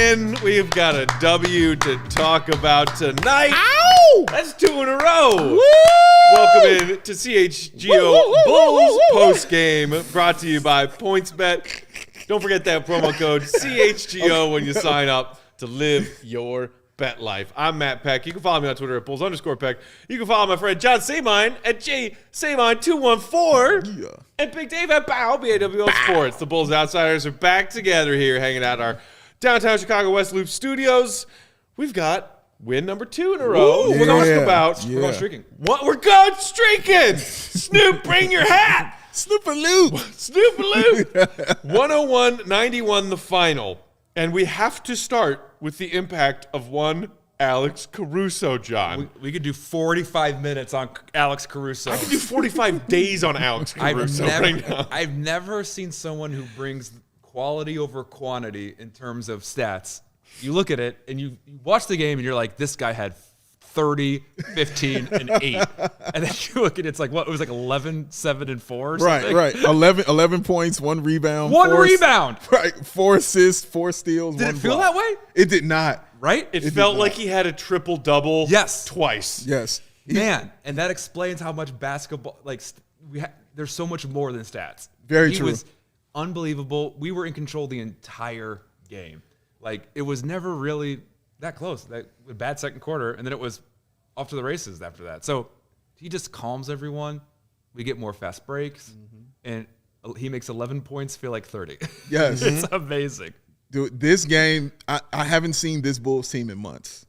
evening. We've got a W to talk about tonight. Ow! That's 2 in a row. Woo! Welcome in to CHGO Bulls post game, brought to you by PointsBet. Don't forget that promo code CHGO when you sign up to live your bet life. I'm Matt Peck. You can follow me on Twitter at Bulls_Peck. You can follow my friend John Sabine at JSabine214. Yeah. And Big Dave at BAWL Sports. The Bulls Outsiders are back together here, hanging out at our downtown Chicago West Loop studios. We've got win number 2 in a row. Ooh, We're going streaking. What? We're going streaking. Snoop, bring your hat. Snoop and Loop. Snoop and Loop. 101-91 the final. And we have to start with the impact of one Alex Caruso, John. We could do 45 minutes on Alex Caruso. I could do 45 days on Alex Caruso right now. I've never seen someone who brings quality over quantity in terms of stats. You look at it and you watch the game and you're like, this guy had 30, 15, and 8. And then you look at it, it's like, what? It was like 11, 7, and 4 or something? Right. 11 points, 1 rebound. One rebound. Right. 4 assists, 4 steals, Did 1 it feel block. that way? It did not. Right? It felt like he had a triple-double twice. Yes. Man, and that explains how much basketball, there's so much more than stats. Very He true. was unbelievable. We were in control the entire game. Like, it was never really that close. A bad second quarter, and then it was off to the races after that. So he just calms everyone. We get more fast breaks, and he makes 11 points feel like 30. Yes. It's amazing. Dude, this game, I haven't seen this Bulls team in months.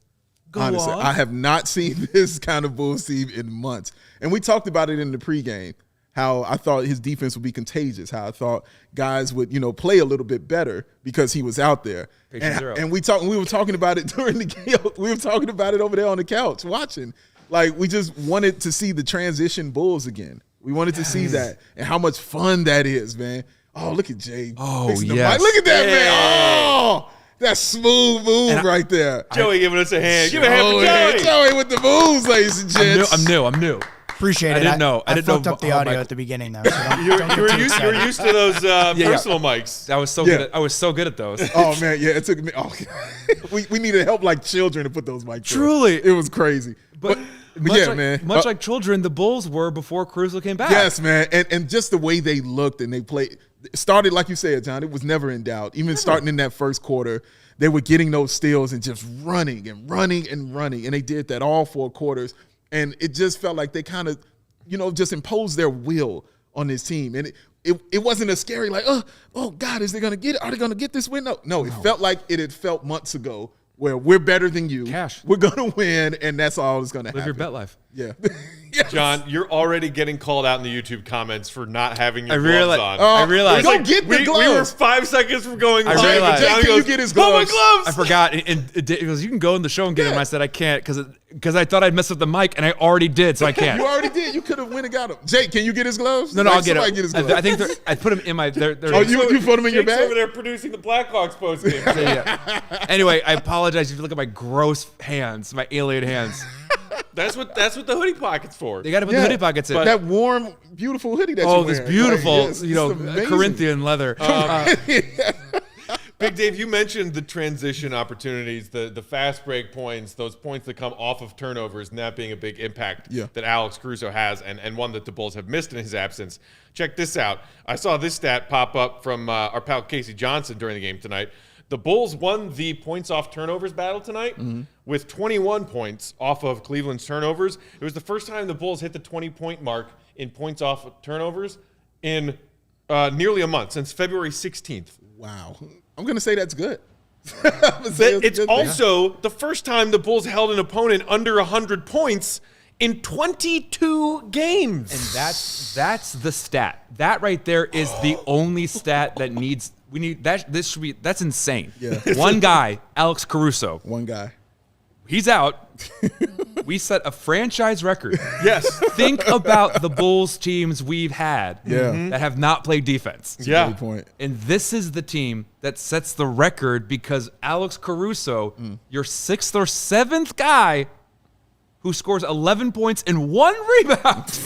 Honestly, on. I have not seen this kind of Bulls team in months. And we talked about it in the pregame, how I thought his defense would be contagious, how I thought guys would, play a little bit better because he was out there. And we were talking about it during the game. We were talking about it over there on the couch watching. Like, we just wanted to see the transition Bulls again. We wanted to see that and how much fun that is, man. Oh, look at Jay. Oh, fixing the yes. mic. Look at that, man. Oh, that smooth move right there. Joey giving us a hand. Give a hand for Joey. Joey with the moves, ladies and gents. I'm new. Appreciate it. I didn't know. I fucked know up the how audio my- at the beginning, though. So You don't were get too used excited. to those personal mics. I was so Yeah. good. I was so good at those. Oh, man, yeah, it took me. Oh, we needed help like children to put those mics on. Truly. It was crazy. But man. Much like children, the Bulls were before Caruso came back. Yes, man. And just the way they looked and they played. It started, like you said, John, it was never in doubt. Even starting in that first quarter, they were getting those steals and just running. And they did that all 4 quarters. And it just felt like they kind of, just imposed their will on this team. And it wasn't a scary, like, oh God, is they going to get it? Are they going to get this win? No, it felt like it had felt months ago where we're better than you. Cash. We're going to win, and that's all that's going to happen. Live your bet life. Yeah. Yes. John, you're already getting called out in the YouTube comments for not having your I gloves realize- on. I realized. Go get the we gloves. were 5 seconds from going live. realized. John Can you goes, get his "Oh, my gloves?" gloves. I forgot. And he goes, you can go in the show and get him. And I said, I can't because I thought I'd mess up the mic, and I already did, so I can't. You already did. You could have went and got him. Jake, can you get his gloves? No, I'll get somebody him. get his gloves. I think I put him in my. They're Oh, you put them in your Jake's bag? over there producing the Blackhawks post game. yeah. Anyway, I apologize if you look at my gross hands, my alien hands. That's what the hoodie pocket's for. They got to put the hoodie pockets in. That warm, beautiful hoodie that you're Oh, wearing. this beautiful, Like, yes, it's amazing. Corinthian leather. Big Dave, you mentioned the transition opportunities, the fast break points, those points that come off of turnovers, and that being a big impact that Alex Caruso has, and one that the Bulls have missed in his absence. Check this out. I saw this stat pop up from our pal Casey Johnson during the game tonight. The Bulls won the points off turnovers battle tonight with 21 points off of Cleveland's turnovers. It was the first time the Bulls hit the 20-point mark in points off of turnovers in nearly a month, since February 16th. Wow. I'm going to say that's good. It's also the first time the Bulls held an opponent under 100 points in 22 games. And that's the stat. That right there is the only stat that needs. We need that. This should be. That's insane. Yeah. One guy, Alex Caruso. One guy. He's out. We set a franchise record. Yes. Think about the Bulls teams we've had that have not played defense. Yeah. Good point. And this is the team that sets the record because Alex Caruso, your 6th or 7th guy who scores 11 points and 1 rebound.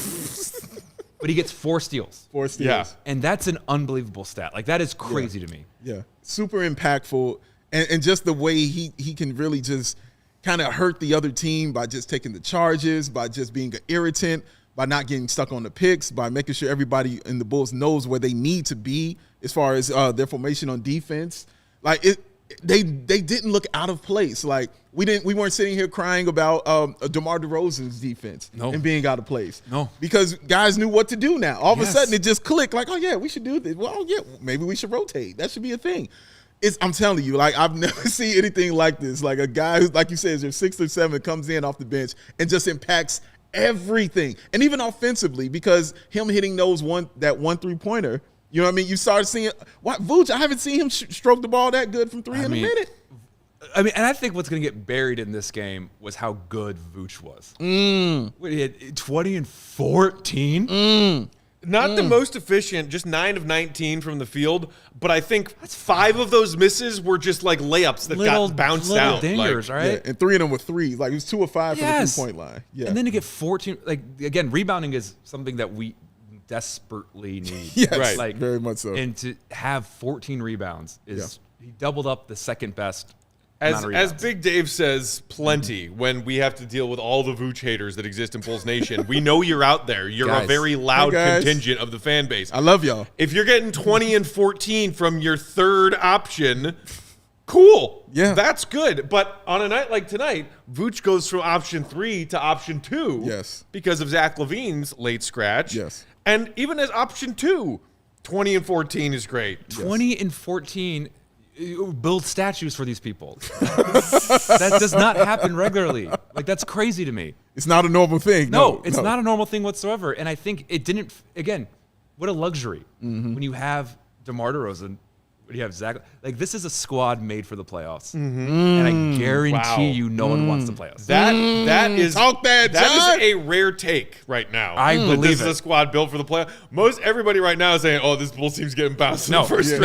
But he gets 4 steals. 4 steals. Yeah. And that's an unbelievable stat. Like, that is crazy to me. Yeah. Super impactful. And just the way he can really just kind of hurt the other team by just taking the charges, by just being an irritant, by not getting stuck on the picks, by making sure everybody in the Bulls knows where they need to be as far as their formation on defense. Like they didn't look out of place. Like we weren't sitting here crying about DeMar DeRozan's defense and being out of place. No, because guys knew what to do now. All of a sudden it just clicked. Like, oh yeah, we should do this. Well, yeah, maybe we should rotate. That should be a thing. I'm telling you, like I've never seen anything like this. Like a guy who, like you said, is your 6 or 7 comes in off the bench and just impacts everything, and even offensively, because him hitting that 1-3-pointer, you know what I mean? You started seeing Vooch. I haven't seen him stroke the ball that good from three in a minute. I mean, and I think what's going to get buried in this game was how good Vooch was. He had 20 and 14. Not the most efficient, just 9 of 19 from the field, but I think 5 of those misses were just like layups that got bounced out. Dingers, right? Yeah, and 3 of them were threes. Like it was 2 of 5 from the 3-point line. Yeah. And then to get 14, like again, rebounding is something that we desperately need. Yes, right. Like, very much so. And to have 14 rebounds is he doubled up the second best. As Big Dave says, plenty when we have to deal with all the Vooch haters that exist in Bulls Nation. We know you're out there. You're a very loud contingent of the fan base. I love y'all. If you're getting 20 and 14 from your third option, cool. Yeah. That's good. But on a night like tonight, Vooch goes from option 3 to option 2. Yes. Because of Zach LaVine's late scratch. Yes. And even as option 2, 20 and 14 is great. 20 and 14 build statues for these people. That does not happen regularly. Like, that's crazy to me. It's not a normal thing. No, it's not a normal thing whatsoever. And I think it didn't, again, what a luxury when you have DeMar DeRozan, when you have Zach. Like, this is a squad made for the playoffs. And I guarantee you no one wants to play us. That is Talk that is a rare take right now. I believe this it. is a squad built for the playoffs. Most everybody right now is saying, "Oh, this Bulls team's getting bounced in the first round."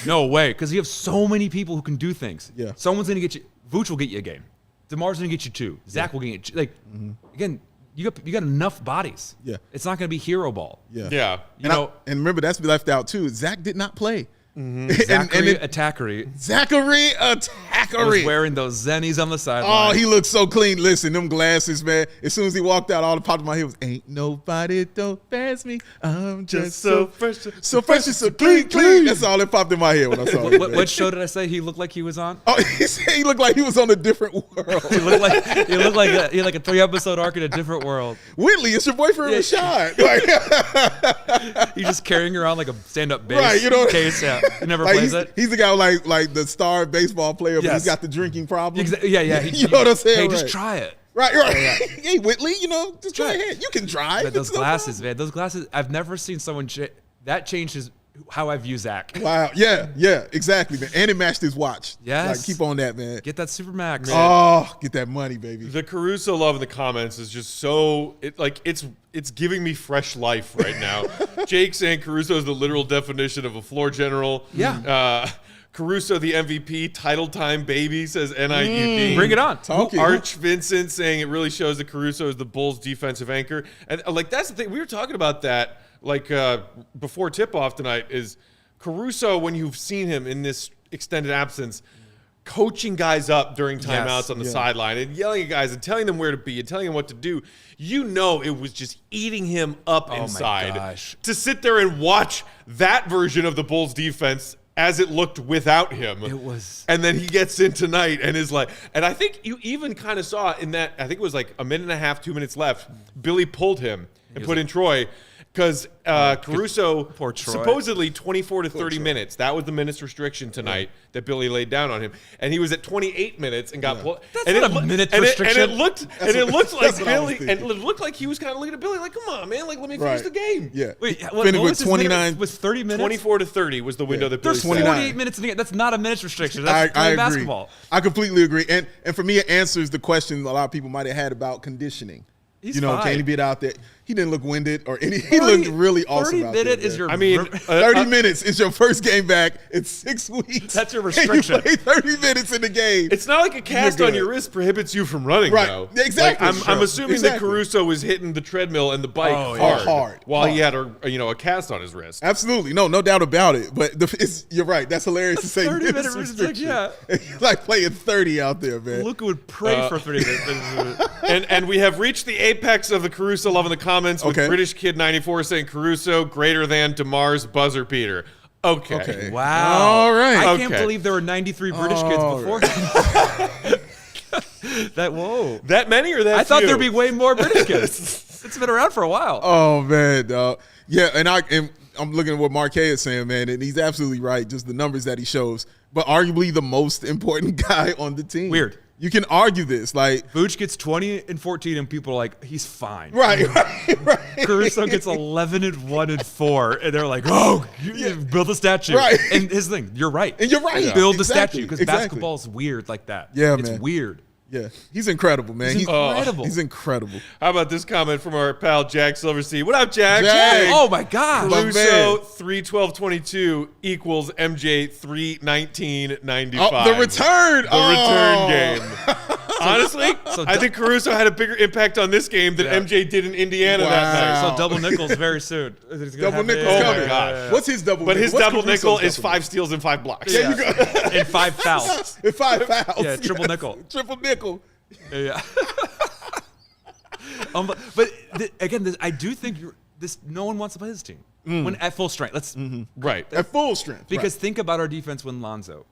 No way, because you have so many people who can do things. Yeah. Someone's gonna get you. Vooch will get you a game. DeMar's gonna get you 2. Zach will get you. Like, again, you got enough bodies. Yeah. It's not gonna be hero ball. Yeah. You and remember that's left out too. Zach did not play. Zachary Attackery was wearing those zennies on the sideline. Oh, he looked so clean. Listen, them glasses, man. As soon as he walked out, all that popped in my head was, "Ain't nobody don't pass me. I'm just so fresh, so clean." That's all that popped in my head when I saw it. What show did I say he looked like he was on? Oh, he said he looked like he was on a different world. He looked like a 3-episode arc in a different world. Whitley, it's your boyfriend Rashad. Like, He's just carrying around like a stand-up bass right, you know, case. Yeah, he never like plays it. He's the guy like the star baseball player, but he's got the drinking problem. Yeah. You know what I'm saying? Hey, right. just try it. Right. Hey, Whitley, just try it. You can try. But those glasses, man. Those glasses. I've never seen someone that changes how I view Zach. Wow. Yeah, exactly, man. And it matched his watch. Yes. Like, keep on that, man. Get that Supermax. Oh, get that money, baby. The Caruso love in the comments is just so it's giving me fresh life right now. Jake saying Caruso is the literal definition of a floor general. Yeah. Caruso, the MVP, title time baby, says NIUD. Bring it on. Arch Vincent saying it really shows that Caruso is the Bulls' defensive anchor. And that's the thing. We were talking about that before tip-off tonight is Caruso, when you've seen him in this extended absence, coaching guys up during timeouts on the sideline and yelling at guys and telling them where to be and telling them what to do. It was just eating him up inside. My gosh. To sit there and watch that version of the Bulls defense as it looked without him. It was. And then he gets in tonight and is like, and I think you even kind of saw in that, I think it was like a minute and a half, 2 minutes left, Billy pulled him and put in Troy. Because Caruso supposedly 24 to 30 minutes. That was the minutes restriction tonight that Billy laid down on him, and he was at 28 minutes and got pulled. That's not a minute restriction. And it looked like he was kind of looking at Billy like, "Come on, man! Like, let me finish the game." Yeah. Wait, what was 29? Was 30 minutes? 24 to 30 was the window that Billy There's said. 48 minutes in the game. That's not a minutes restriction. That's I agree. basketball. I completely agree, and for me, it answers the question a lot of people might have had about conditioning. He's fine. fine. Can he get out there? he didn't look winded or any. He looked really awesome. 30 minutes is your. I mean, 30 minutes is your first game back in 6 weeks. That's your restriction. And you play 30 minutes in the game. It's not like a cast on your wrist prohibits you from running, though. Exactly. Like, I'm assuming that Caruso was hitting the treadmill and the bike hard while he had a cast on his wrist. Absolutely, no doubt about it. But you're right. That's hilarious to say. 30-minute restriction. Like playing 30 out there, man. Luka would pray for 30 minutes. and we have reached the apex of the Caruso love in the comments with British Kid 94 saying Caruso greater than DeMar's buzzer beater. Okay. Wow. All right. I can't believe there were 93 British kids before. That many or that I thought few? there'd be way more British kids. It's been around for a while. Oh man, dog. Yeah, and I'm looking at what Marquet is saying, man, and he's absolutely right. Just the numbers that he shows, but arguably the most important guy on the team. Weird. You can argue this, like Vooch gets 20 and 14, and people are like, he's fine. Right. Caruso gets 11 and 1 and 4, and they're like, oh, build a statue. Right. And his thing, you're right. And you're right. Build the Exactly. statue because Exactly. basketball's weird like that. Yeah, it's man. weird. Yeah, he's incredible, man. He's incredible. He's incredible. How about this comment from our pal Jack Silverstein? What up, Jack? Jack. Oh my God. Caruso 3:12:22 equals MJ 3:19:95. Oh, the return. Return game. Honestly, I think Caruso had a bigger impact on this game than MJ did in Indiana that night. So double nickels very soon. Double nickel's Oh coming. my gosh. What's his double? But his What's double Caruso's nickel is double 5 steals and 5 blocks. There you go. And 5 fouls. And 5 fouls. Yeah, triple nickel. Triple nickel. Yeah. But again, I do think no one wants to play this team when at full strength. Let's Right. At full strength. because think about our defense when Lonzo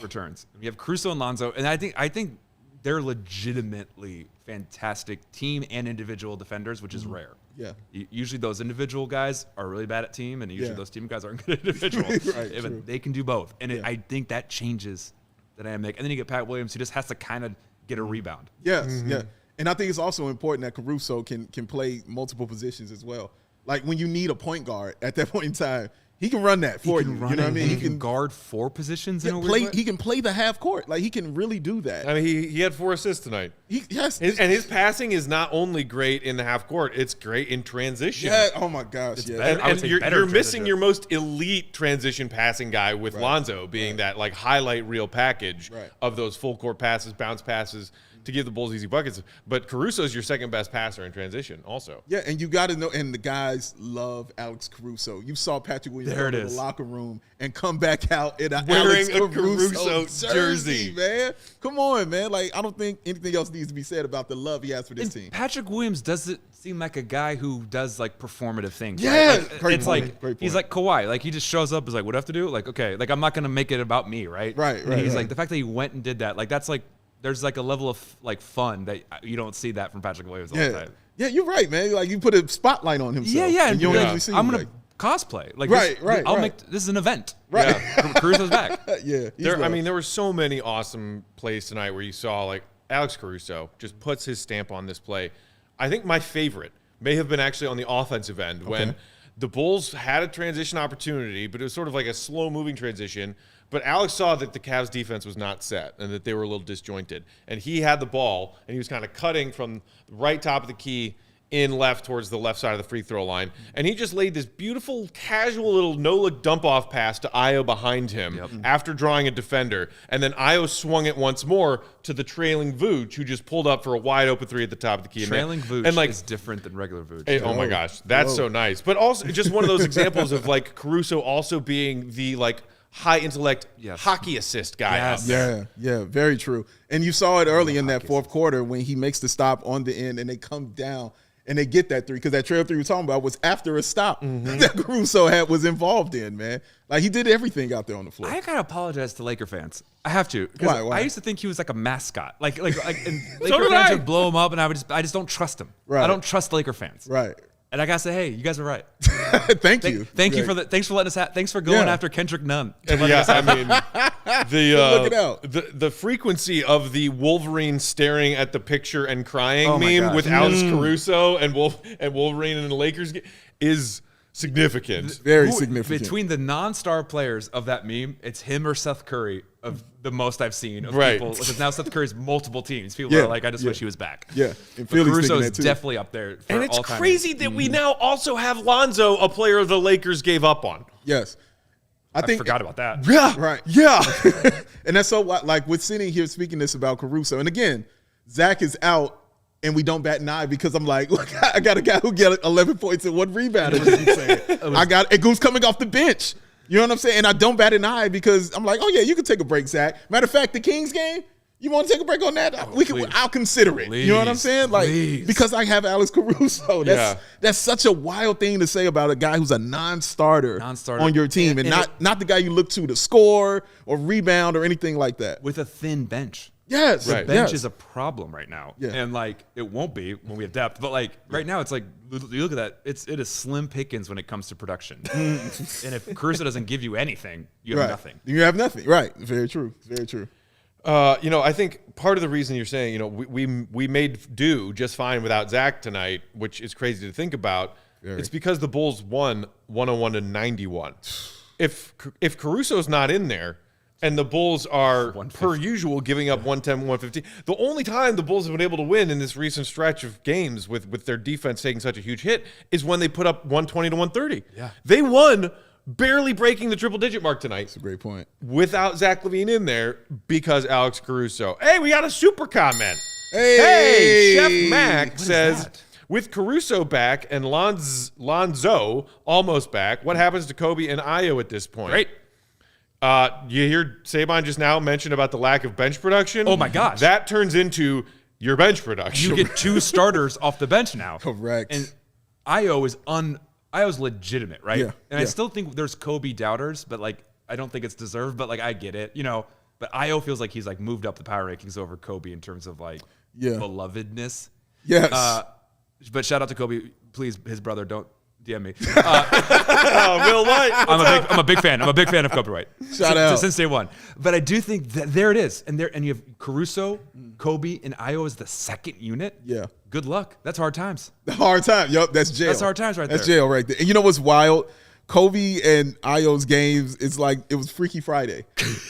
returns. We have Caruso and Lonzo, and I think they're legitimately fantastic team and individual defenders, which is rare. Yeah. Usually those individual guys are really bad at team, and usually those team guys aren't good at individual. Right, Yeah, true. but they can do both, and I think that changes the dynamic. And then you get Pat Williams, who just has to kind of get a rebound. Yes, yeah. And I think it's also important that Caruso can play multiple positions as well. Like when you need a point guard at that point in time, he can run that for you. You know what I mean? He can guard 4 positions in a play. weird way. He can play the half court. Like he can really do that. I mean, he had 4 assists tonight. Yes. His passing is not only great in the half court, it's great in transition. Yeah. Oh my gosh. Yeah. better. I would And say you're better missing transition. your most elite transition passing guy with Lonzo being that like highlight reel package of those full court passes, bounce passes to give the Bulls easy buckets. But Caruso's your second best passer in transition also. Yeah, and you got to know, and the guys love Alex Caruso. You saw Patrick Williams There go it to the is. locker room and come back out in an Wearing Alex a Caruso Caruso jersey. man. Come on, man. Like I don't think anything else needs to be said about the love he has for this team. Patrick Williams doesn't seem like a guy who does like performative things. Yeah, right? Like, great it's point, like great he's point. like Kawhi. Like he just shows up, is like, what do I have to do? Like, okay, like I'm not gonna make it about me, right? Right, And right, he's right. like the fact that he went and did that. Like that's like there's like a level of like fun that you don't see that from Patrick Williams all the Yeah, time. yeah, you're right, man. Like you put a spotlight on himself. Yeah, yeah. And you don't yeah. usually see I'm him, gonna like, cosplay. Like Right, this, right, I'll right. make this is an event. Right. Yeah. Caruso's back. yeah. he's I loved. mean, there were so many awesome plays tonight where you saw like Alex Caruso just puts his stamp on this play. I think my favorite may have been actually on the offensive end when the Bulls had a transition opportunity, but it was sort of like a slow-moving transition. But Alex saw that the Cavs defense was not set and that they were a little disjointed. And he had the ball, and he was kind of cutting from the right top of the key in left towards the left side of the free throw line. And he just laid this beautiful, casual little no-look dump-off pass to Io behind him after drawing a defender. And then Io swung it once more to the trailing Vooch, who just pulled up for a wide-open 3 at the top of the key. Trailing Vooch and like, is different than regular Vooch. oh my gosh, that's so nice. But also just one of those examples of like Caruso also being the like high intellect hockey assist guy out there. Yeah, very true. And you saw it early in that fourth quarter when he makes the stop on the end and they come down and they get that 3 because that trail 3 we're talking about was after a stop that Caruso was involved in, man. Like he did everything out there on the floor. I gotta apologize to Laker fans. I have to. Why? I used to think he was like a mascot. Like and So Laker did fans I. would blow him up, and I just don't trust him. Right. I don't trust Laker fans. Right. And I gotta say, hey, you guys are right. Thank you. Thank you for thanks for letting us. Thanks for going after Kendrick Nunn. Yeah, I mean, Look it out. the frequency of the Wolverine staring at the picture and crying Oh my meme gosh. with Alex Caruso and Wolverine in the Lakers is significant. Very significant. Between the non-star players of that meme, it's him or Seth Curry of the most I've seen of people. Because now Seth Curry's multiple teams. People are like, I just wish he was back. Yeah. And Caruso is definitely up there. And it's crazy that we now also have Lonzo, a player the Lakers gave up on. Yes. I forgot about that. Yeah. Right. Yeah. And that's so, like, we're sitting here speaking this about Caruso. And again, Zach is out. And we don't bat an eye because I'm like, look, I got a guy who got 11 points and 1 rebound. I got a goose coming off the bench. You know what I'm saying? And I don't bat an eye because I'm like, oh yeah, you can take a break, Zach. Matter of fact, the Kings game, you want to take a break on that? I'll consider it. You know what I'm saying? Like, because I have Alex Caruso. That's such a wild thing to say about a guy who's a non-starter on your team, and not the guy you look to score or rebound or anything like that. With a thin bench. Yes. The bench is a problem right now. Yeah. And like it won't be when we have depth. But like right now it's like you look at that, it is slim pickings when it comes to production. And if Caruso doesn't give you anything, you have nothing. You have nothing. Right. Very true. Very true. I think part of the reason you're saying, we made do just fine without Zach tonight, which is crazy to think about. It's because the Bulls won 101-91. If Caruso's not in there, and the Bulls are, per usual, giving up 110, 150. The only time the Bulls have been able to win in this recent stretch of games with their defense taking such a huge hit is when they put up 120 to 130. Yeah. They won, barely breaking the triple-digit mark tonight. That's a great point. Without Zach LaVine in there because Alex Caruso. Hey, we got a super comment. Hey, Chef Mac says, with Caruso back and Lonzo almost back, what happens to Kobe and Ayo at this point? Great. You hear Sabine just now mention about the lack of bench production? Oh, my gosh. That turns into your bench production. You get 2 starters off the bench now. Correct. And Ayo's legitimate, right? Yeah. And I still think there's Kobe doubters, but like I don't think it's deserved, but like I get it, But Ayo feels like he's like moved up the power rankings over Kobe in terms of like belovedness. Yes. But shout out to Kobe. Please, his brother, don't DM me. Will White. I'm a big fan. I'm a big fan of Kobe White. Shout out. Since day one. But I do think that there it is. And you have Caruso, Kobe, and Ayo as the second unit. Yeah. Good luck. That's hard times. Hard time. Yup, that's jail. That's hard times right there. That's jail right there. And you know what's wild? Kobe and Ayo's games, it's like it was Freaky Friday.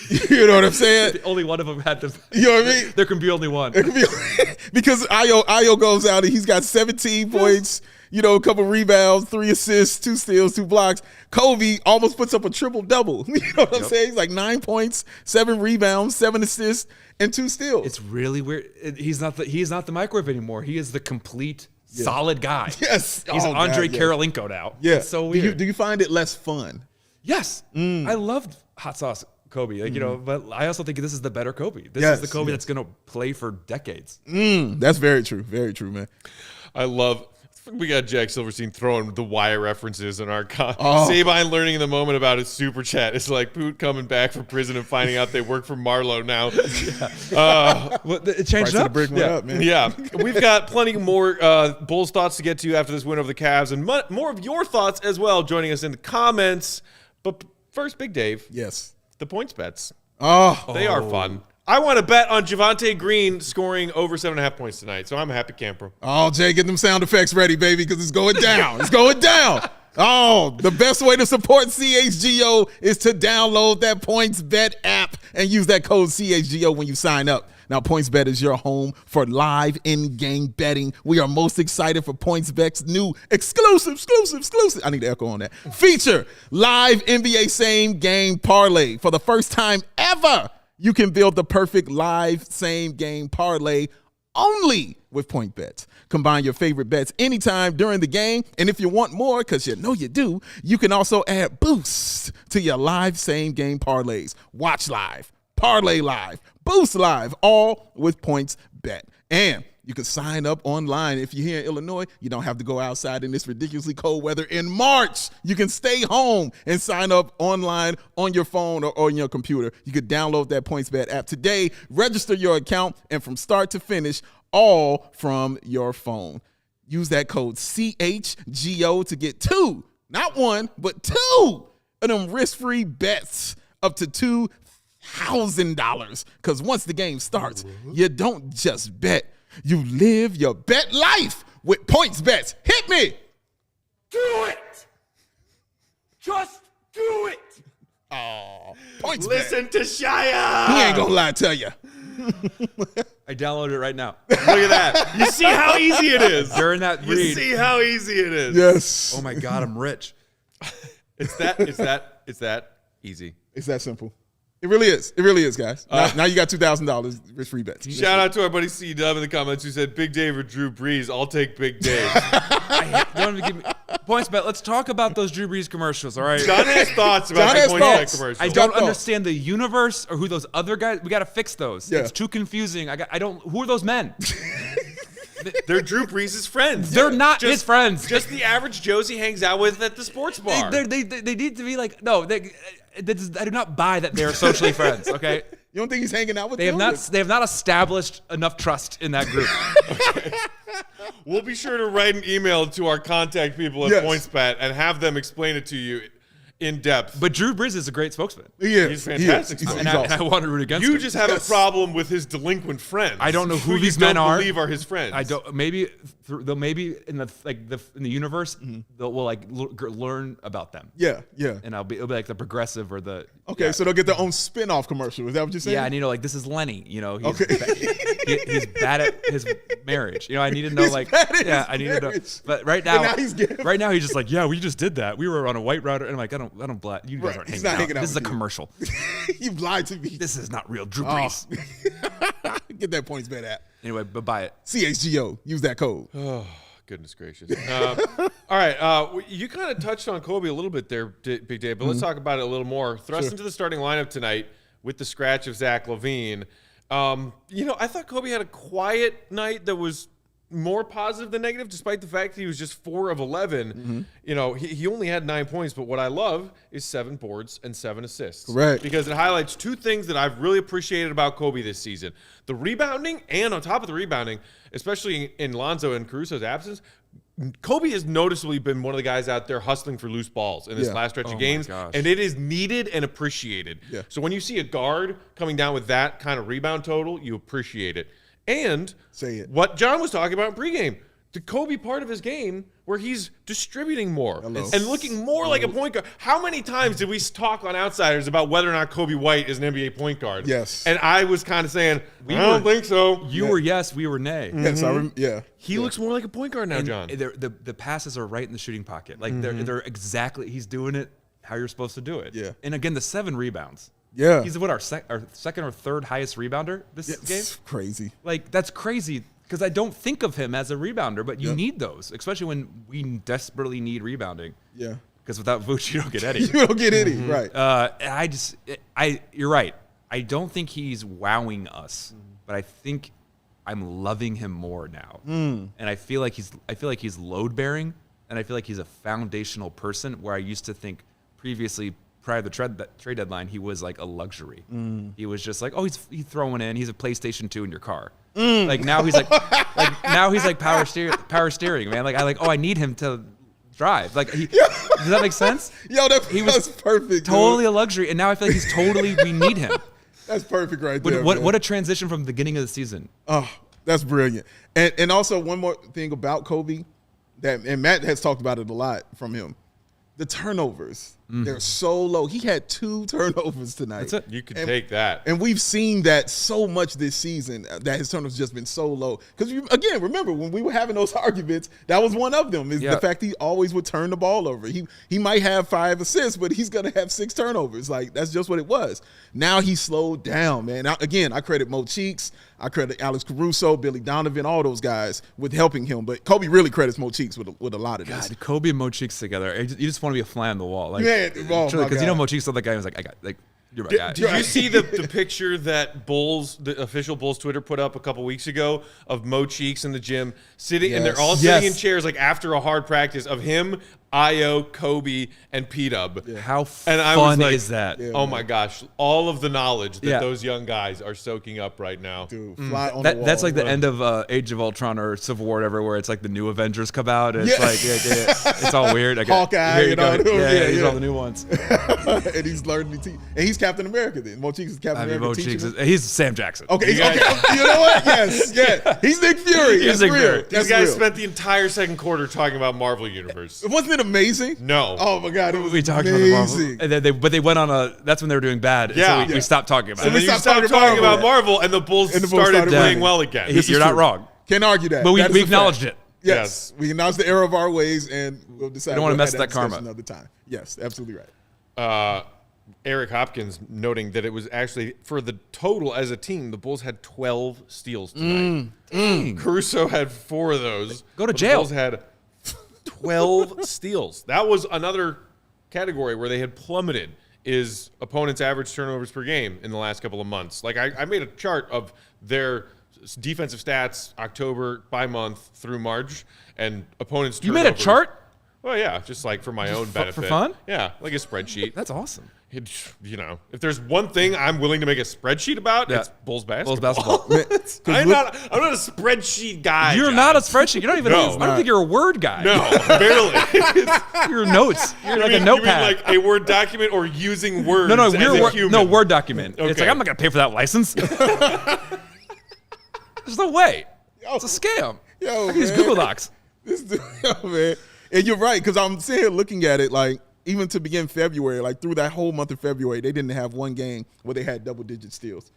You know what I'm saying? Only one of them had to. You know what I mean? There can be only one. Because Ayo goes out and he's got 17 points, a couple rebounds, 3 assists, 2 steals, 2 blocks. Kobe almost puts up a triple-double. You know what I'm saying? He's like 9 points, 7 rebounds, 7 assists, and 2 steals. It's really weird. He's not the microwave anymore. He is the complete solid guy. Yes. He's Andre Karolinko now. Yeah. It's so weird. Do you find it less fun? Yes. I loved hot sauce Kobe. But I also think this is the better Kobe. This is the Kobe that's going to play for decades. That's very true. Very true, man. We got Jack Silverstein throwing the Wire references in our Sabine learning in the moment about his super chat. It's like Poot coming back from prison and finding out they work for Marlowe now. It changed up. Man. Yeah. We've got plenty more Bulls thoughts to get to after this win over the Cavs and more of your thoughts as well joining us in the comments. But first, Big Dave. Yes. The points bets. They are fun. I want to bet on Javonte Green scoring over 7.5 points tonight, so I'm a happy camper. Oh, Jay, get them sound effects ready, baby, because it's going down. It's going down. Oh, the best way to support CHGO is to download that PointsBet app and use that code CHGO when you sign up. Now, PointsBet is your home for live in-game betting. We are most excited for PointsBet's new exclusive. I need to echo on that. Feature live NBA same-game parlay. For the first time ever, you can build the perfect live same-game parlay only with PointsBet. Combine your favorite bets anytime during the game. And if you want more, because you know you do, you can also add boosts to your live same-game parlays. Watch live, parlay live, boost live, all with PointsBet. And you can sign up online. If you're here in Illinois, you don't have to go outside in this ridiculously cold weather in March. You can stay home and sign up online on your phone or on your computer. You can download that PointsBet app today, register your account, and from start to finish, all from your phone. Use that code CHGO to get 2, not 1, but 2 of them risk-free bets up to $2,000. Because once the game starts, you don't just bet. You live your bet life with PointsBet. Hit me. Do it. Just do it. Oh, points Listen to Shia. He ain't gonna lie to you. I downloaded it right now. Look at that. You see how easy it is. During that You read. see how easy it is. Yes. Oh my God, I'm rich. It's that easy. It's that simple. It really is. It really is, guys. Now you got $2,000 risk free bets. Shout out to our buddy C-Dub in the comments who said, Big Dave or Drew Brees. I'll take Big Dave. Don't even give me points bet. Let's talk about those Drew Brees commercials, all right? John has thoughts about John the has points bet thoughts. commercial. I don't understand the universe or who those other guys. We got to fix those. Yeah. It's too confusing. I don't. Who are those men? They're Drew Brees' friends. They're not his friends. Just the average Joes he hangs out with at the sports bar. They need to be like no. I do not buy that they are socially friends. Okay. You don't think he's hanging out with They them? have not established enough trust in that group. We'll be sure to write an email to our contact people at Yes. PointsBet and have them explain it to you in depth. But Drew Brees is a great spokesman. He is. He's fantastic. He is. And He's I awesome. want to root against You him. just have a problem with his delinquent friends. I don't know who you these don't men are. believe are his friends. I don't. Maybe they'll maybe in the universe we'll like learn about them. Yeah, yeah. And it'll be like the progressive or the Okay, so they'll get their own spin-off commercial. Is that what you're saying? yeah. And like this is Lenny. He's Okay. he's bad at his marriage. I need to know He's bad at his I need to know. marriage. But right But now, now he's gay. right now he's just like we just did that. We were on a white router, and I'm like I don't you guys Right, aren't he's hanging not out. hanging out This is a with you. commercial. You've lied to me. This is not real Drew Oh. Brees. Get that points bet app. Anyway, but buy it. CHGO. Use that code. Oh, goodness gracious. All right. You kind of touched on Kobe a little bit there, Big Dave, but let's talk about it a little more. Thrust into the starting lineup tonight with the scratch of Zach LaVine. I thought Kobe had a quiet night that was more positive than negative, despite the fact that he was just 4 of 11. He only had 9 points, but what I love is 7 boards and 7 assists. Correct. Because it highlights 2 things that I've really appreciated about Kobe this season. The rebounding, and on top of the rebounding, especially in Lonzo and Caruso's absence, Kobe has noticeably been one of the guys out there hustling for loose balls in this last stretch of games, and it is needed and appreciated. Yeah. So when you see a guard coming down with that kind of rebound total, you appreciate it. And Say it. what John was talking about in pregame, the Kobe part of his game where he's distributing more and looking more like a point guard. How many times did we talk on Outsiders about whether or not Kobe White is an NBA point guard? Yes. And I was kind of saying, I don't think so. You were yes, we were nay. Yes, He looks more like a point guard now, And John. the passes are right in the shooting pocket. Like they're exactly. He's doing it how you're supposed to do it. Yeah. And again, the 7 rebounds. Yeah. He's our second or third highest rebounder this game. It's crazy. Like that's crazy because I don't think of him as a rebounder, but you need those, especially when we desperately need rebounding. Yeah. Because without Vooch, you don't get any. You don't get any, right. You're right. I don't think he's wowing us, but I think I'm loving him more now. And I feel like he's load bearing, and I feel like he's a foundational person where I used to think previously, prior to the trade deadline, he was like a luxury. He was just like, he's throwing in. He's a PlayStation 2 in your car. Like now he's like power steering, man. I need him to drive. Does that make sense? Yo, that's perfect. Totally dude. a luxury, and now I feel like we need him. That's perfect right there. What a transition from the beginning of the season. Oh, that's brilliant. And also one more thing about Kobe and Matt has talked about it a lot from him. The turnovers, they're so low. He had 2 turnovers tonight. That's it. You could take that. And we've seen that so much this season, that his turnovers just been so low. Because, again, remember, when we were having those arguments, that was one of them, is the fact he always would turn the ball over. He might have 5 assists, but he's going to have 6 turnovers. That's just what it was. Now he slowed down, man. Now, again, I credit Mo Cheeks. I credit Alex Caruso, Billy Donovan, all those guys with helping him. But Kobe really credits Mo Cheeks with a lot of this. God, Kobe and Mo Cheeks together. You just want to be a fly on the wall. Because Mo Cheeks is the guy who's you're my guy. Did you see the picture that the official Bulls Twitter put up a couple weeks ago of Mo Cheeks in the gym sitting, and they're all sitting in chairs after a hard practice of him, Io, Kobe, and P-Dub. Yeah. How fun is that? Yeah, oh my gosh, all of the knowledge that Yeah. those young guys are soaking up right now. Dude, fly on the wall. That's like the end of Age of Ultron or Civil War, or whatever, where it's like the new Avengers come out. And it's it's all weird. Hawkeye, here you go. These are all yeah. the new ones. And he's learning to teach. And he's Captain America then. Mo Cheeks is Captain America. Mo Cheeks he's Sam Jackson. Okay, you know what? Yes, yeah. He's Nick Fury. He's That's Nick real. Fury. That's These guys real. spent the entire second quarter talking about Marvel Universe. Wasn't it amazing? No. Oh my God, it was We talked about the Marvel, amazing. and then but they went on a. That's when they were doing bad. Yeah. So we stopped talking about And it. then you stopped stopped talking talking about about Marvel, and the Bulls started playing well again. This is You're not true. wrong. Can't argue that. But we That is a acknowledged fact. it. Yes, we acknowledge the error of our ways, and we'll decide. We don't wanna we'll mess have with that karma. discussion Another time. Yes, absolutely right. Eric Hopkins noting that it was actually, for the total as a team, the Bulls had 12 steals tonight. Dang. Caruso had 4 of those. Go to but jail. The Bulls had 12 steals. That was another category where they had plummeted, is opponents' average turnovers per game in the last couple of months. Like, I made a chart of their defensive stats October by month through March, and opponents' You turnovers. made a chart? Well, yeah, just like for my own benefit. for fun? Yeah, like a spreadsheet. That's awesome. You know, if there's one thing I'm willing to make a spreadsheet about, Yeah. it's Bulls basketball. Bulls basketball. I'm not a spreadsheet guy. You're John. not a spreadsheet. You don't even. No. I don't think you're a word guy. No, barely. You're notes. You're like a You mean notepad. like a Word document or using words no, as a human? Word document. It's Okay. like I'm not gonna pay for that license. There's no way. It's a scam. Yo, I can use man. Google Docs. Yo, man. And you're right, because I'm sitting here looking at it like, even to begin February, like through that whole month of February, they didn't have one game where they had double-digit steals.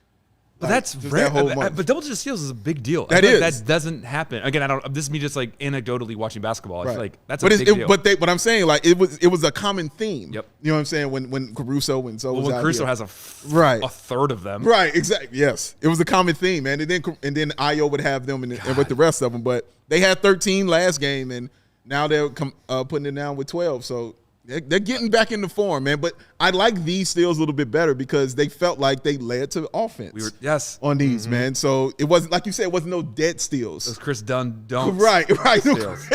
But Like, that's just rare. that whole month. But double-digit steals is a big deal. That I feel like is. that doesn't happen. Again, I don't. This is me just like anecdotally watching basketball. I feel like that's a but big it's, deal. but I'm saying like it was a common theme. Yep. You know what I'm saying? When Caruso and so well, was when out Caruso here. has Right. a third of them. Right, exactly. Yes, it was a common theme, man. And then Io would have them, and with the rest of them. But they had 13 last game, and now they're putting it down with 12. So they're getting back into form, man. But I like these steals a little bit better because they felt like they led to offense. Yes. On these, man. So it wasn't, like you said, it wasn't no dead steals. Those Chris Dunn don't. Right. Steals.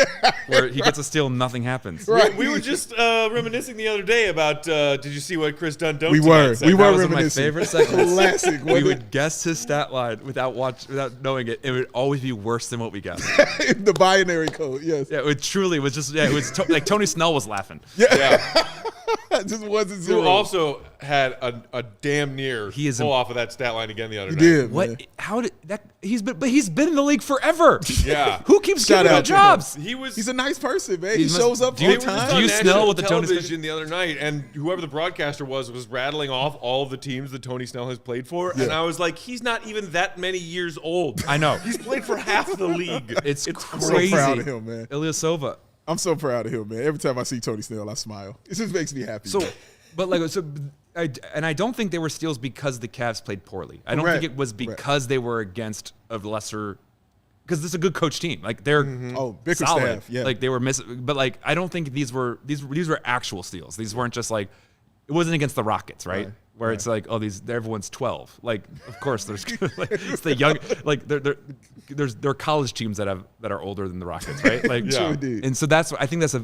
Where he gets a steal and nothing happens. Right. We were just reminiscing the other day about. Did you see what Chris Dunn? We were That was one of my reminiscing. favorite segments. Classic. We would guess his stat line without knowing it. It would always be worse than what we guessed. The binary code. Yes. Yeah, it truly was just. Yeah, it was like Tony Snell was laughing. Yeah. It just wasn't Who zero. also had a damn near He is pull off of that stat line again the other He night. did. What? Man. How did that? He's been in the league forever. Yeah. Who keeps Shout giving him out to him. jobs? He was. He's a nice person, man. He He must- shows up do on you- time. do you smell what the Tony television the other night, and whoever the broadcaster was rattling off all of the teams that Tony Snell has played for, and I was like, he's not even that many years old. I know. He's played for half the league. It's I'm crazy. so proud of him, man. Ilyasova. I'm so proud of him, man. Every time I see Tony Snell, I smile. It just makes me happy. So, but like, I don't think they were steals because the Cavs played poorly. I don't Correct. think it was Correct. because they were against a lesser. Because this is a good coach team. Like they're Bickerstaff, solid. yeah. Like they were missing, but like I don't think these were actual steals. These weren't just like it wasn't against the Rockets, right? Where it's like, oh, everyone's 12. Like, of course, there's like it's the young, like there are college teams that are older than the Rockets, right? Like, True indeed. and so that's I think it's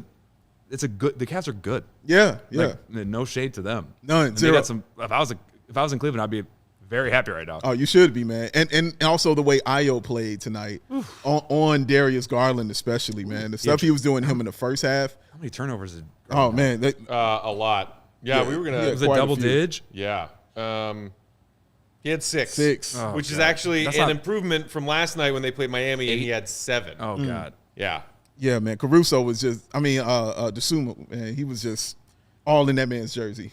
a good. The Cavs are good. yeah. Like, no shade to them. None, And they zero. got some. If I was in Cleveland, I'd be very happy right now. Oh, you should be, man. And also the way Io played tonight on Darius Garland, especially, man. The stuff he was doing him in the first half. How many turnovers did? Oh man, A lot. Yeah, we were gonna. Yeah. Was it quite a double few. dig? Yeah. He had 6. Oh, which is God. actually That's an not- improvement from last night when they played Miami, and he had 7. Oh God. Yeah. yeah, man. Caruso was just. I mean, DeSuma, man. He was just all in that man's jersey.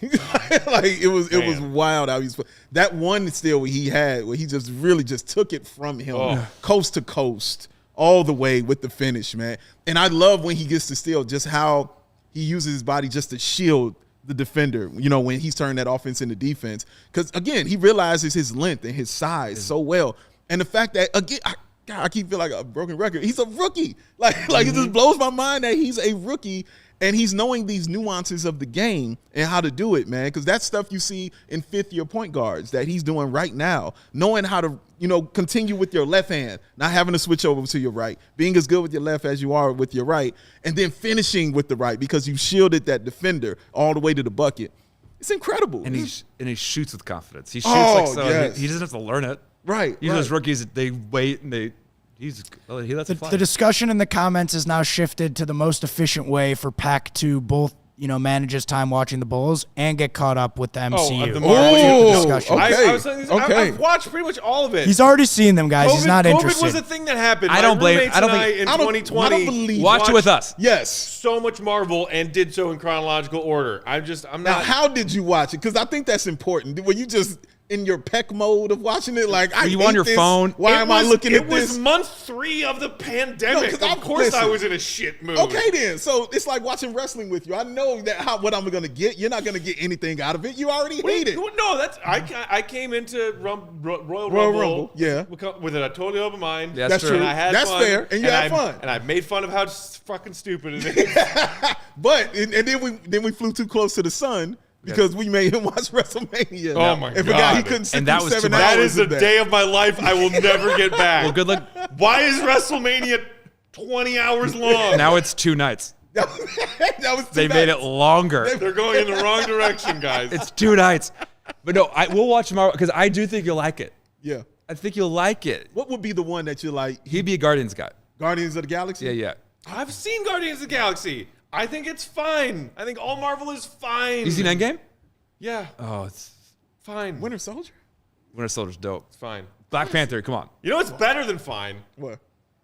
Like it was wild how he's that one steal he had where he just really just took it from him coast to coast all the way with the finish, man. And I love when he gets to steal just how he uses his body just to shield the defender, you know, when he's turned that offense into defense. Because, again, he realizes his length and his size so well. And the fact that, again, I keep feeling like a broken record. He's a rookie. Like it just blows my mind that he's a rookie and he's knowing these nuances of the game and how to do it, man. Because that's stuff you see in fifth-year point guards that he's doing right now. Knowing how to, you know, continue with your left hand, not having to switch over to your right, being as good with your left as you are with your right, and then finishing with the right because you shielded that defender all the way to the bucket. It's incredible. And he shoots with confidence. He shoots Oh, like so. yes. He doesn't have to learn it. Right. These those rookies, they wait and he lets it fly. The discussion in the comments is now shifted to the most efficient way for Peck to both manage his time watching the Bulls and get caught up with the MCU. Discussion. I've watched pretty much all of it. He's already seen them, guys. He's not interested. COVID was a thing that happened. I don't blame. I don't think in 2020. Watch it with us. Yes. So much Marvel and did so in chronological order. I'm not. Now, how did you watch it? Because I think that's important. Were you just in your Peck mode of watching it? Like, you on your phone? Why am I looking at this? It was month 3 of the pandemic. No, of course I was in a shit mood. Okay, then. So it's like watching wrestling with you. I know what I'm going to get. You're not going to get anything out of it. You already hate it. No, I came into Royal Rumble, yeah, with a totally open mind. That's true. And I had That's fun, fair, and you had fun. And I made fun of how fucking stupid it is. But then we flew too close to the sun. Because we made him watch WrestleMania. Oh my God! And forgot he couldn't sit through 7 hours. That is a day of my life I will never get back. Well, good luck. Why is WrestleMania 20 hours long? Now it's 2 nights. They made it longer. They're going in the wrong direction, guys. It's 2 nights. But no, we'll watch tomorrow because I do think you'll like it. Yeah. I think you'll like it. What would be the one that you like? He'd be a Guardians guy. Guardians of the Galaxy? Yeah. I've seen Guardians of the Galaxy. I think it's fine. I think all Marvel is fine. You seen Endgame? Yeah. Oh, it's fine. Winter Soldier? Winter Soldier's dope. It's fine. Black Panther, come on. You know what's better than fine? What?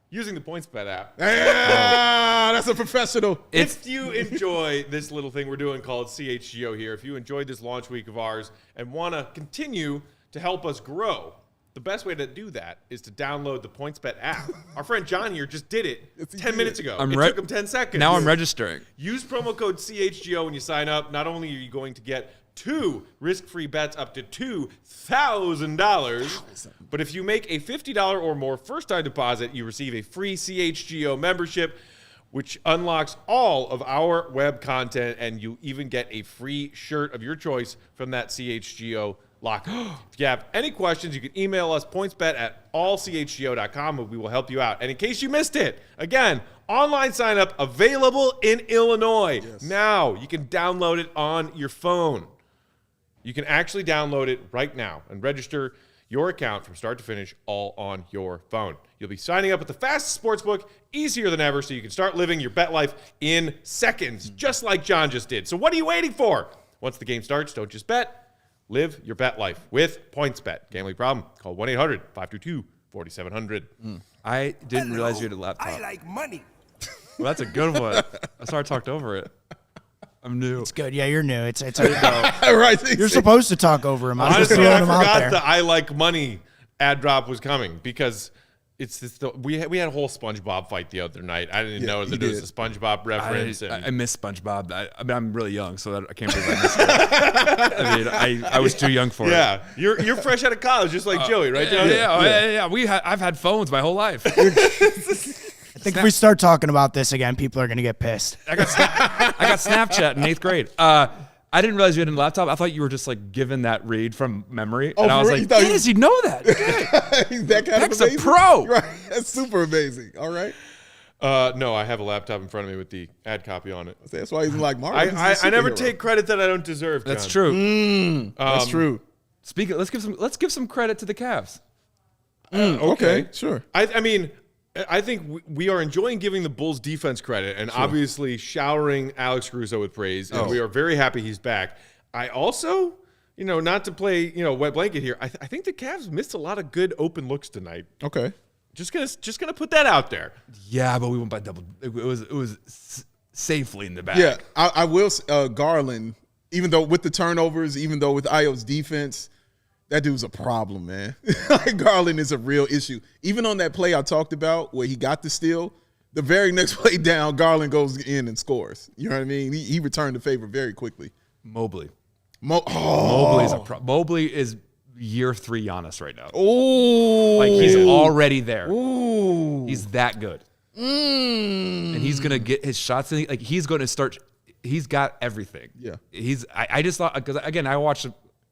Using the PointsBet app. That's a professional. If you enjoy this little thing we're doing called CHGO here, if you enjoyed this launch week of ours and want to continue to help us grow, the best way to do that is to download the PointsBet app. Our friend John here just did it 10 minutes ago. It took him 10 seconds. Now I'm registering. Use promo code CHGO when you sign up. Not only are you going to get 2 risk-free bets up to $2,000, but if you make a $50 or more first-time deposit, you receive a free CHGO membership, which unlocks all of our web content, and you even get a free shirt of your choice from that CHGO locker. If you have any questions, you can email us pointsbet@allchgo.com, and we will help you out. And in case you missed it, again, online sign up available in Illinois. Yes. Now you can download it on your phone. You can actually download it right now and register your account from start to finish all on your phone. You'll be signing up at the fastest sportsbook, easier than ever, so you can start living your bet life in seconds, just like John just did. So what are you waiting for? Once the game starts, don't just bet. Live your bet life with PointsBet. Gambling problem? Call 1-800-522-4700. I didn't realize you had a laptop. I like money. Well, that's a good one. I sorry I talked over it. I'm new. It's good. Yeah, you're new. It's Right. You're supposed to talk over him. Honestly, I forgot the I like money ad drop was coming because it's this. We had a whole SpongeBob fight the other night. I didn't know that there was a SpongeBob reference. I miss SpongeBob. I mean, I'm really young, so I can't believe I missed it. I mean, I was too young for it. Yeah, you're fresh out of college, just like Joey, right? Yeah. I've had phones my whole life. I think if we start talking about this again, people are going to get pissed. I got Snapchat in 8th grade. I didn't realize you had a laptop. I thought you were just like given that read from memory. And I was like, does he know that? He's that kind Peck's of amazing. A pro. Right. That's super amazing. All right. No, I have a laptop in front of me with the ad copy on it. That's why he's like Marvel. I never take credit that I don't deserve, John. That's true. That's true. Speaking, let's give some credit to the Cavs. Okay, sure. I mean, I think we are enjoying giving the Bulls defense credit and obviously showering Alex Caruso with praise. And we are very happy he's back. I also, not to play, wet blanket here. I think the Cavs missed a lot of good open looks tonight. Okay. Just gonna put that out there. Yeah, but we went by double. It was safely in the back. Yeah, I will. Garland, even though with the turnovers, even though with Io's defense, that dude's a problem, man. Garland is a real issue. Even on that play I talked about where he got the steal, the very next play down, Garland goes in and scores. You know what I mean? He returned the favor very quickly. Mobley. Mobley is year 3 Giannis right now. Oh, like he's already there. Ooh. He's that good. And he's gonna get his shots in. Like he's gonna start. He's got everything. Yeah. I just thought because again I watched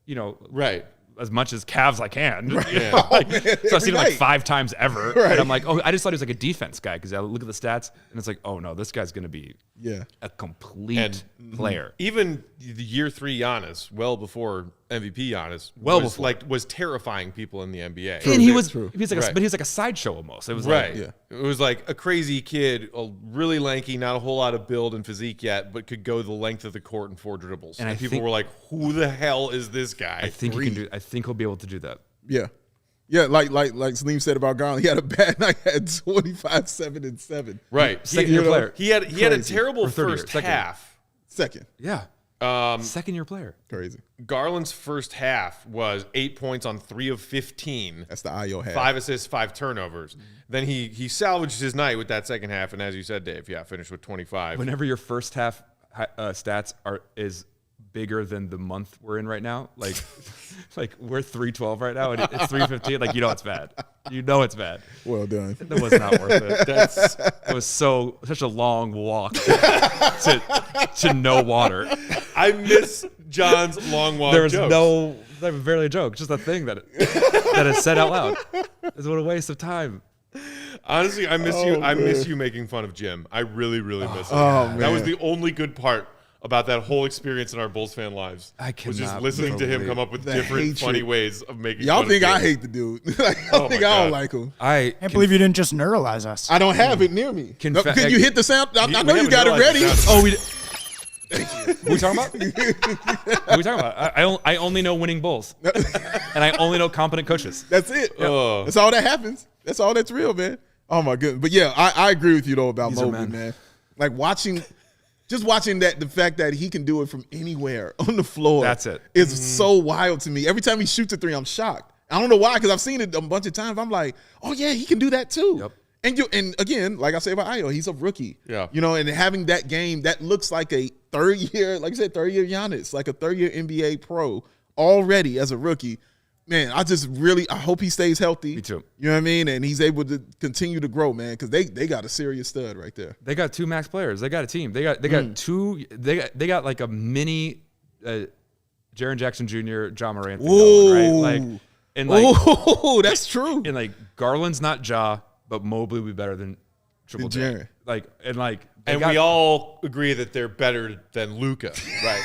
Right. as much as Cavs I can. Right. Yeah. So I've seen him like 5 times ever. Right. And I'm like, I just thought he was like a defense guy because I look at the stats and it's like, oh no, this guy's going to be a complete player. Even the year 3 Giannis, well before MVP Giannis, was terrifying people in the NBA. And he was like but he was like a sideshow almost. It was right. like, It was like a crazy kid, really lanky, not a whole lot of build and physique yet, but could go the length of the court in 4 dribbles. And people were like, "Who the hell is this guy?" I think he can do. I think he'll be able to do that. Yeah. Yeah, like Salim said about Garland, he had a bad night, had 25, 7, and 7. Right. Second-year player. He had a terrible first half. Second. Yeah. Second-year player. Crazy. Garland's first half was 8 points on 3 of 15. That's the IO half. 5 assists, 5 turnovers. Then he salvaged his night with that second half, and as you said, Dave, finished with 25. Whenever your first half stats is bigger than the month we're in right now, like we're 312 right now and it's 315, like it's bad. Well done. That was not worth it. It was such a long walk to no water. I miss John's long walk. There was jokes. barely a joke, just a thing that is said out loud. It's what a waste of time. Honestly, I miss you. I miss you making fun of Jim. I really, really miss it. Man. That was the only good part about that whole experience in our Bulls fan lives. Was just listening to him come up with different funny ways of making Y'all fun think of I Jim. hate the dude. Y'all think I don't like him. I can't believe you didn't just neuralize us. I don't have it near me. Can you hit the sound? I know we you got it haven't ready. realized Oh, what are we talking about? What are we talking about? I only know winning Bulls, and I only know competent coaches. That's it. That's all that happens. That's all that's real, man. Oh my goodness. But yeah, I agree with you though about Mobley, man. Like watching that, the fact that he can do it from anywhere on the floor. That's it. Is so wild to me. Every time he shoots a 3, I'm shocked. I don't know why, because I've seen it a bunch of times. I'm like, oh yeah, he can do that too. Yep. And again, like I say about Ayo, he's a rookie. Yeah. And having that game, that looks like a third year, like I said, third year Giannis, like a third year NBA pro already as a rookie. Man, I hope he stays healthy. Me too. You know what I mean? And he's able to continue to grow, man, because they got a serious stud right there. They got 2 max players. They got a team. They got 2. They got like a mini Jaren Jackson Jr., John Morant, right? Oh, that's true. And like Garland's not Ja, but Mobley would be better than Triple J. And we all agree that they're better than Luka, right?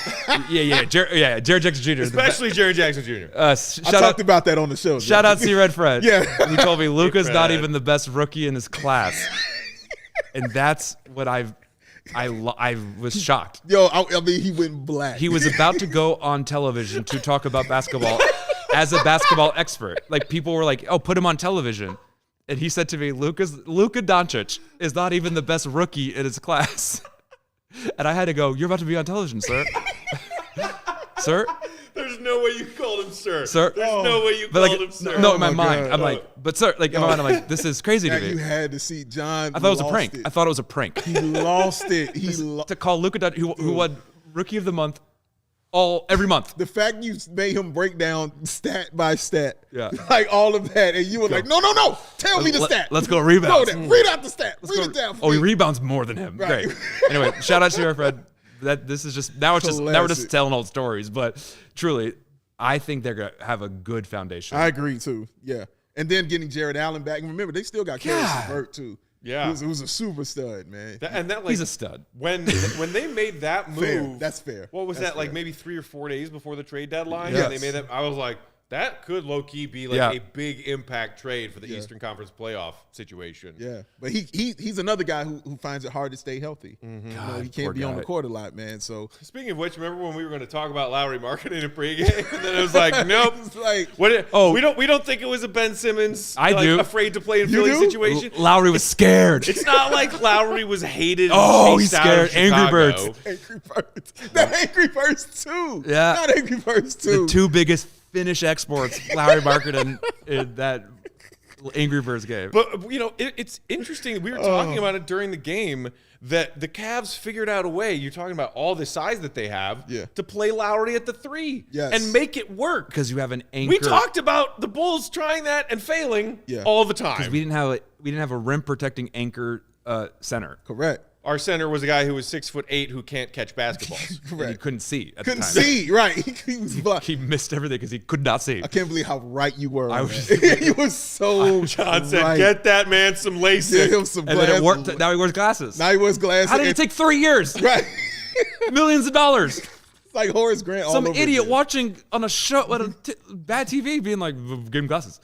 Jaren Jackson Jr. Especially Jaren Jackson Jr. I talked about that on the show. Shout out C-Red Fred. Yeah. He told me Luka's not even the best rookie in his class. And that's what I was shocked. Yo, I mean, he went black. He was about to go on television to talk about basketball as a basketball expert. Like people were like, "Oh, put him on television." And he said to me, Luka Doncic is not even the best rookie in his class. And I had to go, "You're about to be on television, sir." Sir? There's no way you called him sir. Sir? There's no way you called him sir. No, in my mind, I'm like, but sir, like in my mind, I'm like, this is crazy to me. You had to see John. I thought it was a prank. I thought it was a prank. He lost it. To call Luka Doncic, who won Rookie of the Month every month. The fact you made him break down stat by stat, Yeah. like all of that, and you were like, no, tell me the stat. Let's go rebounds. Read out the stat. Read it down. He rebounds more than him. Right. Great. Anyway, shout out to your friend. This is just now we're just telling old stories, but truly, I think they're gonna have a good foundation. I agree too. Yeah, and then getting Jared Allen back, and remember they still got Karis LeVert too. Yeah, who's a super stud, man. He's a stud. When they made that move, fair. That's fair. What was That's that fair. like? Maybe 3 or 4 days before the trade deadline. Yes. And they made that. I was like, that could low key be like a big impact trade for the Eastern Conference playoff situation. Yeah, but he's another guy who finds it hard to stay healthy. God, he can't be on the court a lot, man. So speaking of which, remember when we were going to talk about Lowry marketing in pregame, and then it was like, nope. It's like, we don't think it was a Ben Simmons. Afraid to play in Philly situation. Lowry was scared. It's not like Lowry was hated. He's scared. Angry Birds. Angry Birds. The Angry Birds too. Yeah, not Angry Birds too. The 2 biggest Finnish exports, Lowry marketing in that Angry Birds game. But it's interesting. We were talking about it during the game that the Cavs figured out a way. You're talking about all the size that they have to play Lowry at the 3 and make it work because you have an anchor. We talked about the Bulls trying that and failing all the time because we didn't have a rim protecting anchor center. Correct. Our center was a guy who was 6'8" who can't catch basketballs. Correct. He couldn't see at the time. See, right? He was blind. He missed everything because he could not see. I can't believe how right you were. He was so. John said, "Get that man some LASIK." Get him some and glasses. then it worked. Now he wears glasses. Now he wears glasses. How did it take 3 years? Right. Millions of dollars. It's like Horace Grant. Some all over idiot again. watching on a show on bad TV being like, "Give him glasses."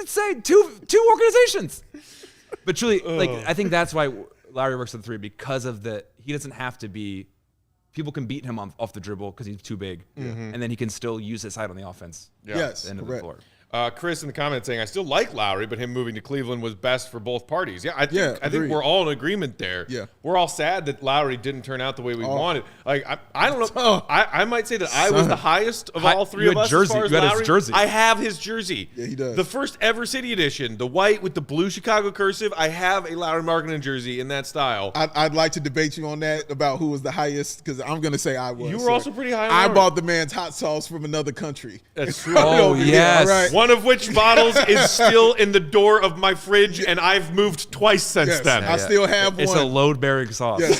should say two organizations. But truly, like I think that's why Lowry works at 3 because of he doesn't have to be. People can beat him off the dribble because he's too big, and then he can still use his height on the offense. Yeah. Yes, at the end of correct. the floor. Chris in the comments saying, I still like Lowry, but him moving to Cleveland was best for both parties. Yeah, I think agreed. we're all in agreement there. Yeah. We're all sad that Lowry didn't turn out the way we wanted. Like, I don't know. I might say that I was the highest of all three you of had us jersey. as far as You had his Lowry. jersey. I have his jersey. Yeah, he does. The first ever City edition, the white with the blue Chicago cursive. I have a Lowry Markkanen jersey in that style. I'd like to debate you on that about who was the highest because I'm going to say I was. You were also pretty high on I Lowry. bought the man's hot sauce from another country. That's true. Oh, Over here, yes. all right? One of which bottles is still in the door of my fridge, and I've moved twice since Yes, then. I still have It's one. a load-bearing sauce. Yes,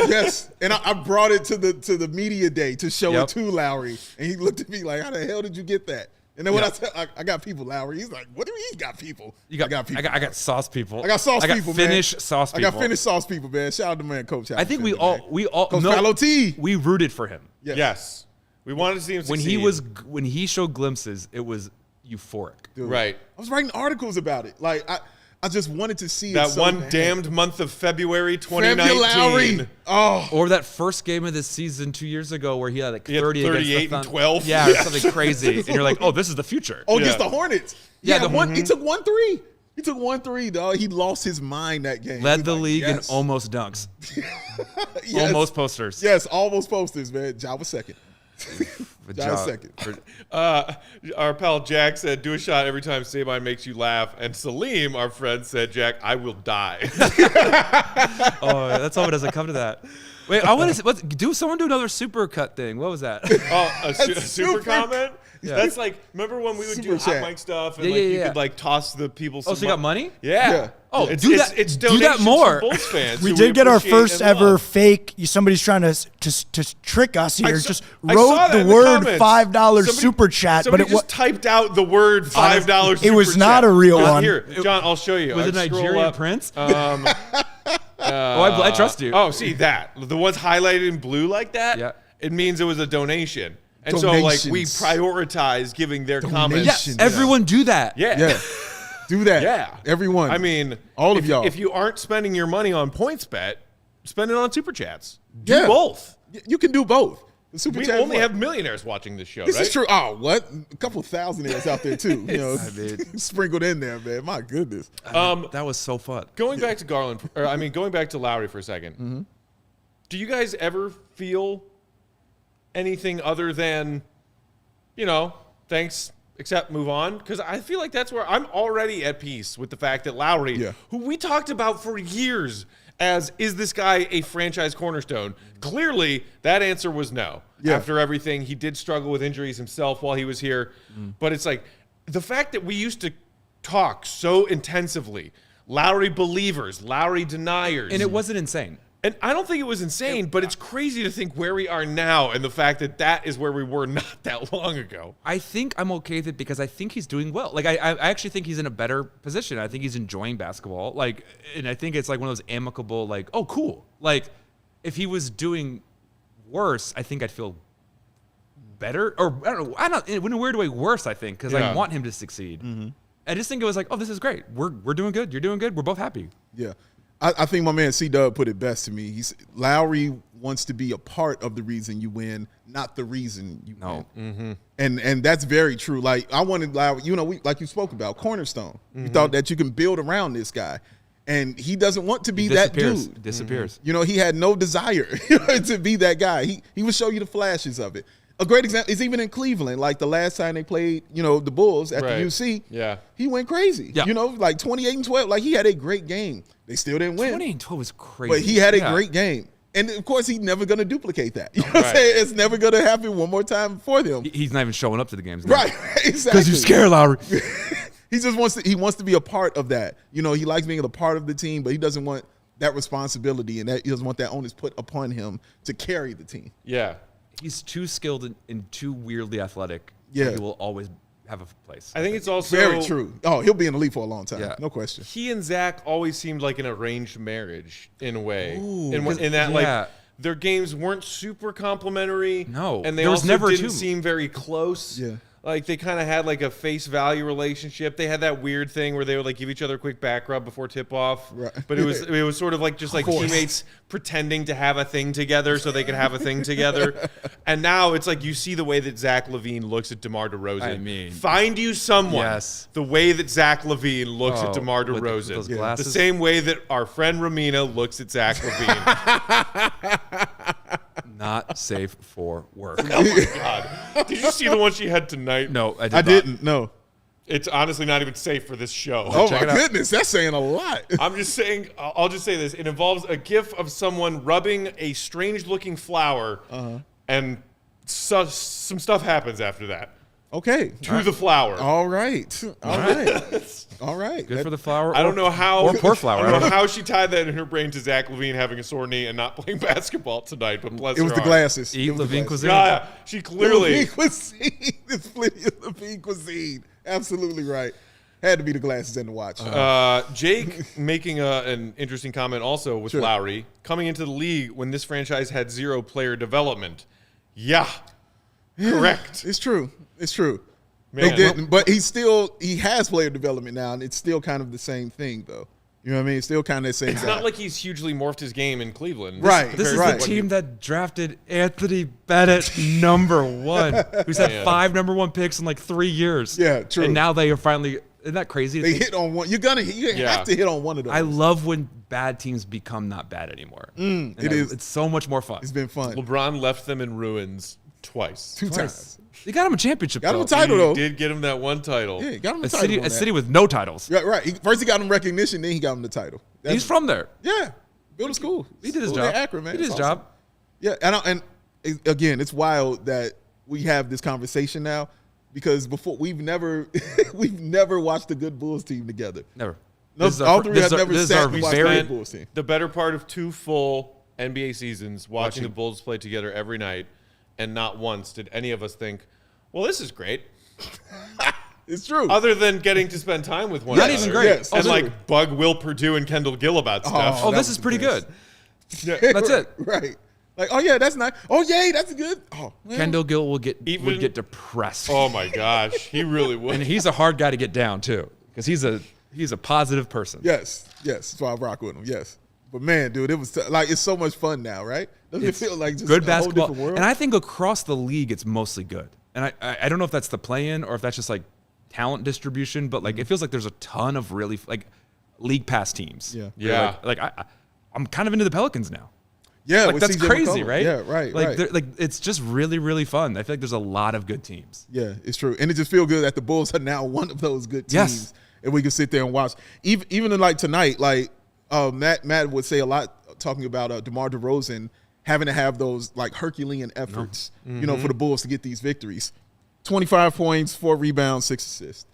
yes. And I brought it to the media day to show Yep. it to Lowry, and he looked at me like, "How the hell did you get that?" And then when I said, "I got people," Lowry, he's like, "What do you mean you got people?" I got people. I got sauce people. I got sauce people, man. Finnish sauce people. I got Finnish sauce people, man. Shout out to man, Coach. I think we Finley, all Coach Paolo T. we rooted for him. Yes. We wanted to see him When succeed. when he showed glimpses, it was euphoric. Dude, Right. I was writing articles about it. Like I just wanted to see it That so one bad. damned month of February 2019. Lowry. Oh, Or that first game of the season 2 years ago where he had like He had 30 38 against the and 12. Yeah, Yeah. or something crazy. And you're like, oh, this is the future. against Yeah. the Hornets. Yeah, He took 1-3. He took 1-3, dog. He lost his mind that game. Led He's the like, league yes. in almost dunks. Yes. Almost posters. Yes, almost posters, man. Ja was second. But Ja was second. Our pal Jack said, do a shot every time Sabine makes you laugh. And Salim, our friend, said, Jack, I will die. Oh, that's all it doesn't come to that. Wait, I want to someone do another super cut thing. What was that? Oh, a super super- comment? Yeah. That's like, remember when we would do Super hot chat. mic stuff and Yeah, like yeah, you yeah. could like toss the people some Oh, so you got money? Yeah. Yeah. Oh, it's, do it's, that- it's do that donations more. from Bulls fans. We who did get our appreciate first and ever love. fake. Somebody's trying to trick us here. saw- Just I saw wrote that the in the word comments. $5 Somebody- super chat, but Somebody it just was typed out the word $5 super It was not chat. a real one. Here, John, I'll show you. Was it I'll scroll Nigerian up. prince? I trust you. Oh, see that. The ones highlighted in blue like that, Yeah. it means it was a donation. And so, like, we Donations. prioritize giving their comments. Yes, Donations. everyone do that. Yeah. Yeah. Do that. Yeah. Everyone. I mean, all if of y'all. If you aren't spending your money on PointsBet, spend it on Super Chats. Do Yeah. both. You can do both. The super We chat only is have millionaires watching this show, This right? is true. Oh, what? A couple thousandaires out there too. You know, I mean- sprinkled in there, man. My goodness. That was so fun. Going back to going back to Lowry for a 2nd. Do you guys ever feel anything other than, thanks, accept, move on? Because I feel like that's where I'm already at peace with the fact that Lowry, who we talked about for years as, is this guy a franchise cornerstone? Clearly, that answer was no. Yeah. After everything, he did struggle with injuries himself while he was here. But it's like the fact that we used to talk so intensively, Lowry believers, Lowry deniers. And it wasn't insane. And I don't think it was insane, but it's crazy to think where we are now and the fact that that is where we were not that long ago. I think I'm okay with it because I think he's doing well. Like I actually think he's in a better position. I think he's enjoying basketball. Like, and I think it's like one of those amicable, like, oh, cool. Like, if he was doing worse, I think I'd feel better. Or I don't know. I don't in a weird way worse. I think because Yeah. I want him to succeed. I just think it was like, oh, this is great. We're doing good. You're doing good. We're both happy. Yeah. I think my man C-Dub put it best to me. Lowry wants to be a part of the reason you win, not the reason you win. And that's very true. Like, I wanted Lowry, like you spoke about, cornerstone. You thought that you can build around this guy. And he doesn't want to be that dude. Disappears. He had no desire to be that guy. He would show you the flashes of it. A great example is even in Cleveland, like the last time they played, the Bulls at the UC. Yeah. He went crazy. Yeah. Like 28 and 12. Like, he had a great game. They still didn't win. 20 and 12 was crazy. But he had a Yeah. great game. And, of course, he's never going to duplicate that. You know what I'm saying? It's never going to happen one more time for them. He's not even showing up to the games now. Right. Exactly. Because you're scared, Lowry. He just wants to be a part of that. He likes being a part of the team, but he doesn't want that responsibility and that he doesn't want that onus put upon him to carry the team. Yeah. He's too skilled and too weirdly athletic. Yeah. He will always have a place. I think it's also Very true. Oh, he'll be in the league for a long time. Yeah. No question. He and Zach always seemed like an arranged marriage in a way. In that, yeah. like, their games weren't super complimentary. No. And they There was also never didn't two. seem very close. Yeah. Like they kind of had like a face value relationship. They had that weird thing where they would like give each other a quick back rub before tip off. Right. But it was sort of like just like teammates pretending to have a thing together so they could have a thing together. And now it's like you see the way that Zach LaVine looks at DeMar DeRozan. I mean, find you someone the way that Zach LaVine looks at DeMar DeRozan. With those glasses. The same way that our friend Ramina looks at Zach LaVine. Not safe for work. Oh my God. Did you see the one she had tonight? No, I didn't. No. It's honestly not even safe for this show. Oh my goodness, that's saying a lot. I'm just saying, I'll just say this. It involves a gif of someone rubbing a strange looking flower and some stuff happens after that. Okay. To the flower. All right. All right. Good for the flower. I don't know how. Or poor flower. I don't know how she tied that in her brain to Zach LaVine having a sore knee and not playing basketball tonight, but bless her It was the heart. glasses. Eat LaVine cuisine. Yeah, she clearly. LaVine cuisine. It's plenty of LaVine cuisine. Absolutely right. Had to be the glasses and the watch. Jake making an interesting comment also with Lowry. Coming into the league when this franchise had 0 player development. Yeah. Correct. It's true. It's true. Man. They didn't, but he has player development now, and it's still kind of the same thing, though. You know what I mean? It's still kind of the same It's guy. not like he's hugely morphed his game in Cleveland. This is the team that drafted Anthony Bennett #1, who's had 5 #1 picks in like 3 years. Yeah, true. And now they are finally. Isn't that crazy? They hit on one. You have to hit on one of those. I love when bad teams become not bad anymore. It's so much more fun. It's been fun. LeBron left them in ruins twice. Two times. They got him a championship. Got him a title, though. He did get him that one title. Yeah, got him a title. A city with no titles. Yeah, right. First he got him recognition, then he got him the title. He's from there. Yeah. Built a school. He did his School job. in Akron, man. He did his That's job. Yeah, and again, it's wild that we have this conversation now because before we've never watched a good Bulls team together. Never. No, all three have never sat and watched a good Bulls team. The better part of 2 full NBA seasons watching the Bulls play together every night, and not once did any of us think, well, this is great. It's true. Other than getting to spend time with one another. Not even great. Yes, and like bug Will Purdue and Kendall Gill about stuff. Oh, this is pretty good. Yeah. That's it. Right. Like, oh yeah, that's nice. Oh yay, that's good. Oh, man. Kendall Gill would get depressed. Oh my gosh, he really would. And he's a hard guy to get down too, because he's a positive person. Yes. That's why I rock with him. Yes. But man, dude, it was like it's so much fun now, right? Doesn't it feel like just good a basketball? whole different world? And I think across the league, it's mostly good. And I don't know if that's the play-in or if that's just like talent distribution, but like it feels like there's a ton of really like league pass teams. Yeah. Like I'm kind of into the Pelicans now. Yeah, like with that's CJ crazy, McCollum. right? Yeah, right. Like it's just really, really fun. I feel like there's a lot of good teams. Yeah, it's true, and it just feels good that the Bulls are now one of those good teams, Yes. and we can sit there and watch. Even in like tonight, like Matt would say a lot talking about DeMar DeRozan having to have those like Herculean efforts, you know, for the Bulls to get these victories. 25 points, 4 rebounds, 6 assists.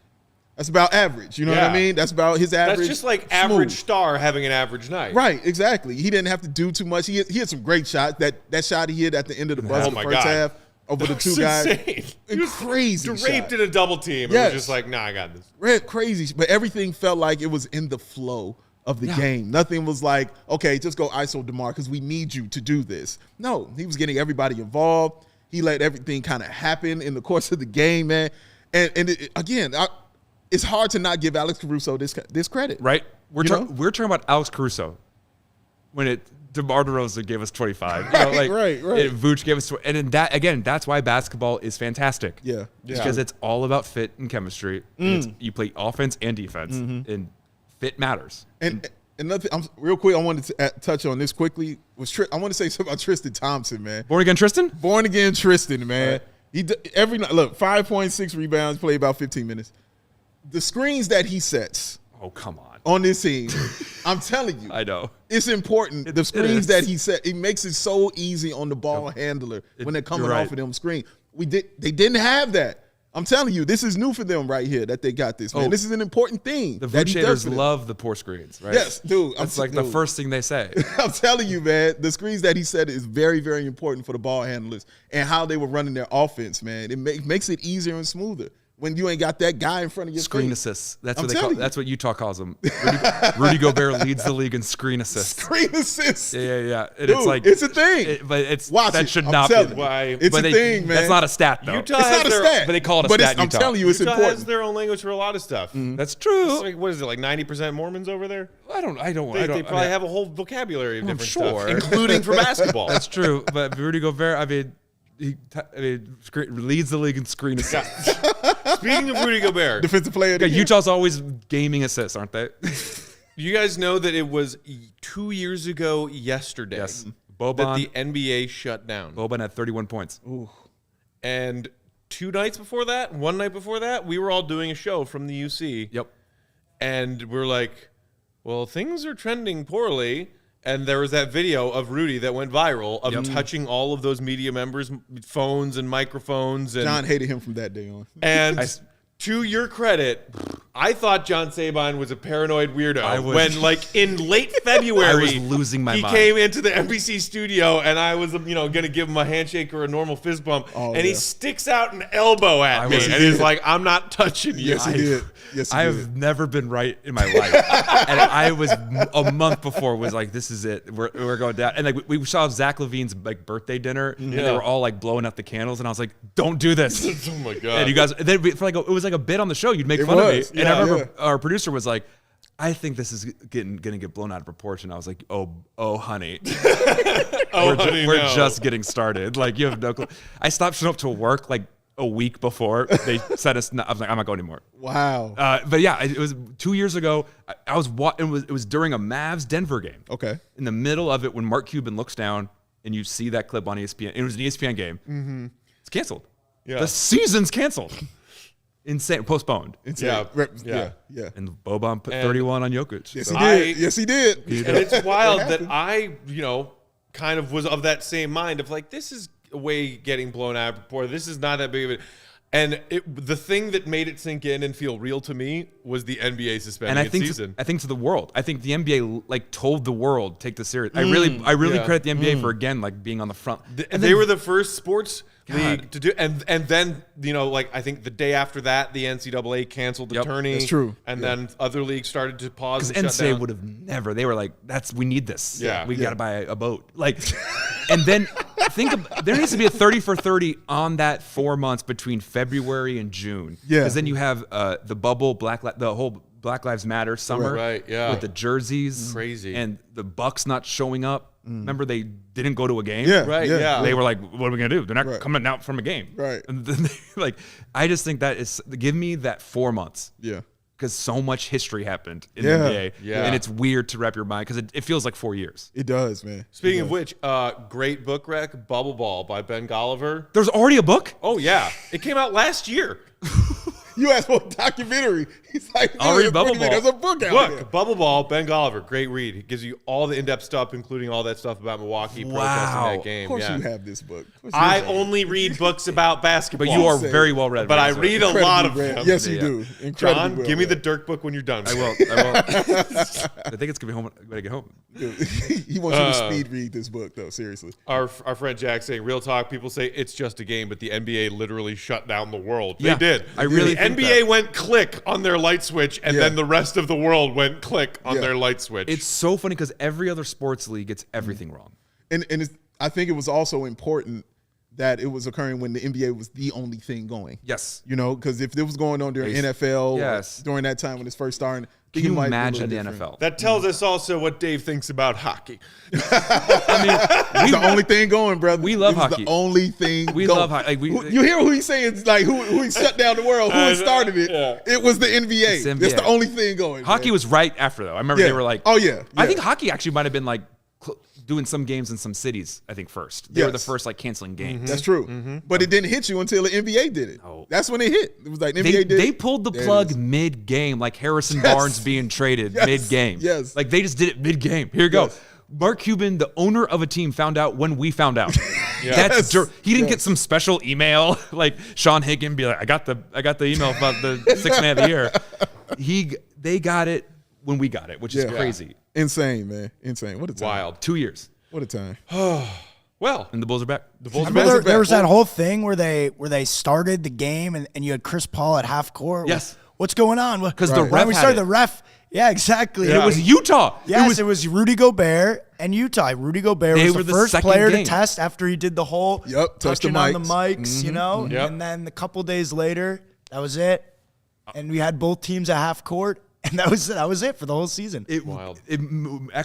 That's about average. You know what I mean? That's about his average. That's just like average star having an average night. Right, exactly. He didn't have to do too much. He had some great shots. That shot he hit at the end of the buzzer, the first half over the 2 guys. Insane. Crazy draped shot. in a double team. It was just like, nah, I got this. Crazy. But everything felt like it was in the flow of the game. Nothing was like, okay, just go ISO DeMar because we need you to do this. No, he was getting everybody involved. He let everything kind of happen in the course of the game, man. And again, it's hard to not give Alex Caruso this credit. Right? We're talking about Alex Caruso when DeMar DeRozan gave us 25. You know, like, right. And Vooch gave us 20. And in that, again, that's why basketball is fantastic. Yeah. Because it's all about fit and chemistry. And you play offense and defense, and fit matters. And another thing, real quick, I wanted to touch on this quickly. I want to say something about Tristan Thompson, man. Born again Tristan? Born again Tristan, man. He every night. Look, 5.6 rebounds, played about 15 minutes. The screens that he sets. Oh, come on. On this team, I'm telling you. I know. It's important. The screens that he set, it makes it so easy on the ball handler when they're coming off of them screen. They didn't have that. I'm telling you, this is new for them right here that they got this, man. This is an important thing. The Vooch love the poor screens, right? Yes, dude. That's like the first thing they say. I'm telling you, man, the screens that he set is very, very important for the ball handlers and how they were running their offense, man. It makes it easier and smoother when you ain't got that guy in front of your Screen face. assists. That's I'm what they call. telling you. That's what Utah calls them. Rudy Gobert leads the league in screen assists. Screen assists. Yeah. And Dude, it's like it's a thing. but it's Watch that it. should I'm not telling be. you. Why? It's but a thing, man. That's not a stat though. Utah It's has not a their, stat. but they call it a but stat in I'm Utah. telling you, it's Utah important. has their own language for a lot of stuff. That's true. It's like, what is it, like 90% Mormons over there? I don't. They probably have a whole vocabulary of I'm different sure. stuff, including for basketball. That's true. But Rudy Gobert, he leads the league in screen assists. Speaking of Rudy Gobert, Defensive player. of the Yeah, year. Utah's always gaming assists, aren't they? you guys know that it was 2 years ago yesterday Yes. that Boban. the NBA shut down. Boban had 31 points. And 2 nights before that, one night before that, we were all doing a show from the UC. Yep. And we're like, well, things are trending poorly. And there was that video of Rudy that went viral of touching all of those media members' phones and microphones. And, John hated him from that day on. and to your credit, I thought John Sabine was a paranoid weirdo when, like, in late February, I was losing my he mind. came into the NBC studio, and I was, going to give him a handshake or a normal fist bump, and he sticks out an elbow at me, and he's like, "I'm not touching you." Yes, he did. Yes, he I did. have never been right in my life, and I was a month before was like, "This is it. We're going down." And like we saw Zach LaVine's like birthday dinner, and they were all like blowing out the candles, and I was like, "Don't do this." Oh my god! And you guys, then for like it was like a bit on the show. You'd make fun of me, was. and I remember our producer was like, "I think this is gonna get blown out of proportion." I was like, "Oh, honey, we're just getting started. Like you have no clue." I stopped showing up to work like a week before they said us. I was like, "I'm not going anymore." Wow. But yeah, it was 2 years ago. I was it was during a Mavs Denver game. Okay. In the middle of it, when Mark Cuban looks down and you see that clip on ESPN, it was an ESPN game. Mm-hmm. It's canceled. Yeah. The season's canceled. Insane, postponed. Yeah. Yeah. And Boban put 31 on Jokic. Yes, So- he did. Yes, he did. And it's wild that I, kind of was of that same mind of like, this is a way getting blown out of proportion. This is not that big of it. And the thing that made it sink in and feel real to me was the NBA suspending And its season. I think to the world. I think the NBA like told the world take this serious. I really credit the NBA for again like being on the front. And they were the first sports league to do, and then I think the day after that, the NCAA canceled the tourney. That's true. And then other leagues started to pause. Because and shut NCAA down. would have never. They were like, we need this. Yeah. We got to buy a boat. Like, and then there needs to be a 30 for 30 on that 4 months between February and June. Yeah. Because then you have the bubble, the whole Black Lives Matter summer. Right, yeah. With the jerseys. Crazy. And the Bucks not showing up. Remember, they didn't go to a game. Yeah. Right, yeah. They were like, what are we going to do? They're not coming out from a game. Right. And then I just think that is, give me that 4 months. Yeah. Because so much history happened in the Yeah. NBA. Yeah. And it's weird to wrap your mind because it feels like 4 years. It does, man. Speaking of which, great book rec, Bubble Ball by Ben Golliver. There's already a book? Oh yeah, it came out last year. You asked for a documentary. He's like, I'll read "Dude, Bubble Ball." there's a book out there. Bubble Ball, Ben Golliver, great read. It gives you all the in-depth stuff, including all that stuff about Milwaukee protesting that game. Of course yeah. you have this book. Of course you I have it. only read books about basketball. But you are Say. very well read. But I That's read right. a lot of Incredibly them. rare. Yes, you Yeah. do. John, Incredibly well give me the read. Dirk book when you're done. I will. I think it's going to be home when I get home. He wants you to speed read this book, though. Seriously. Our friend Jack saying, real talk, people say it's just a game, but the NBA literally shut down the world. Yeah, They did. I really The think NBA that. went click on their light switch, and Yeah. then the rest of the world went click on Yeah. their light switch. It's so funny because every other sports league gets everything wrong. And I think it was also important that it was occurring when the NBA was the only thing going. Yes. Because if it was going on during NFL, Yes. during that time when it's first starting, Can it you might be a imagine little the different. NFL? that tells us also what Dave thinks about hockey. It's the only thing going, brother. We love It was hockey. the only thing We going. love hockey. Like, You hear who he's saying? It's like who he shut down the world? Who I had started it? know, It was the NBA. It's the NBA. That's the only thing going. Hockey man. was right after, though. I remember Yeah. they were like, Oh, yeah. I Yeah. think hockey actually might have been like doing some games in some cities, I think, first. They were the Yes. first like canceling games. That's true. But it didn't hit you until the NBA did it. No. That's when it hit. It was like the They, NBA did. they pulled the There it plug is. mid-game, like Harrison Yes. Barnes being traded Yes. mid-game. Yes. Like they just did it mid-game. Here you go. Yes. Mark Cuban, the owner of a team, found out when we found out. Yes. He didn't Yes. get some special email like Sean Higgin be like, I got the email about the sixth man of the year. They got it when we got it, which is Yeah. crazy. Insane, man. Insane. What a time. Wild. 2 years. What a time. Well, And the Bulls are back. the Bulls are Remember back. there was that whole thing where they started the game and you had Chris Paul at half court. Yes. What's going on? Because the When ref we had started, it. the ref. Yeah, exactly. It was Utah. Yes, it was Rudy Gobert and Utah. Rudy Gobert They was were the the first second player game. to test after he did the whole Touched the touching on the mics. mics, you know? Yep. And then a couple days later, that was it. And we had both teams at half court, and that was it for the whole season. Wild. It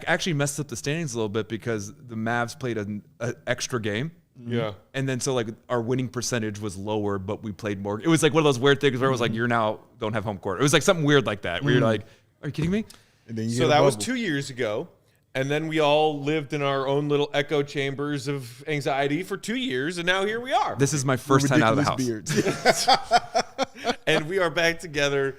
actually messed up the standings a little bit because the Mavs played an extra game. Yeah. And then so like our winning percentage was lower, but we played more. It was like one of those weird things where it was like, you're now don't have home court. It was like something weird like that where you're like, are you kidding me? And then you So get a that was bubble. 2 years ago. And then we all lived in our own little echo chambers of anxiety for 2 years. And now here we are. This is my first time out of the house. Ridiculous beards. And we are back together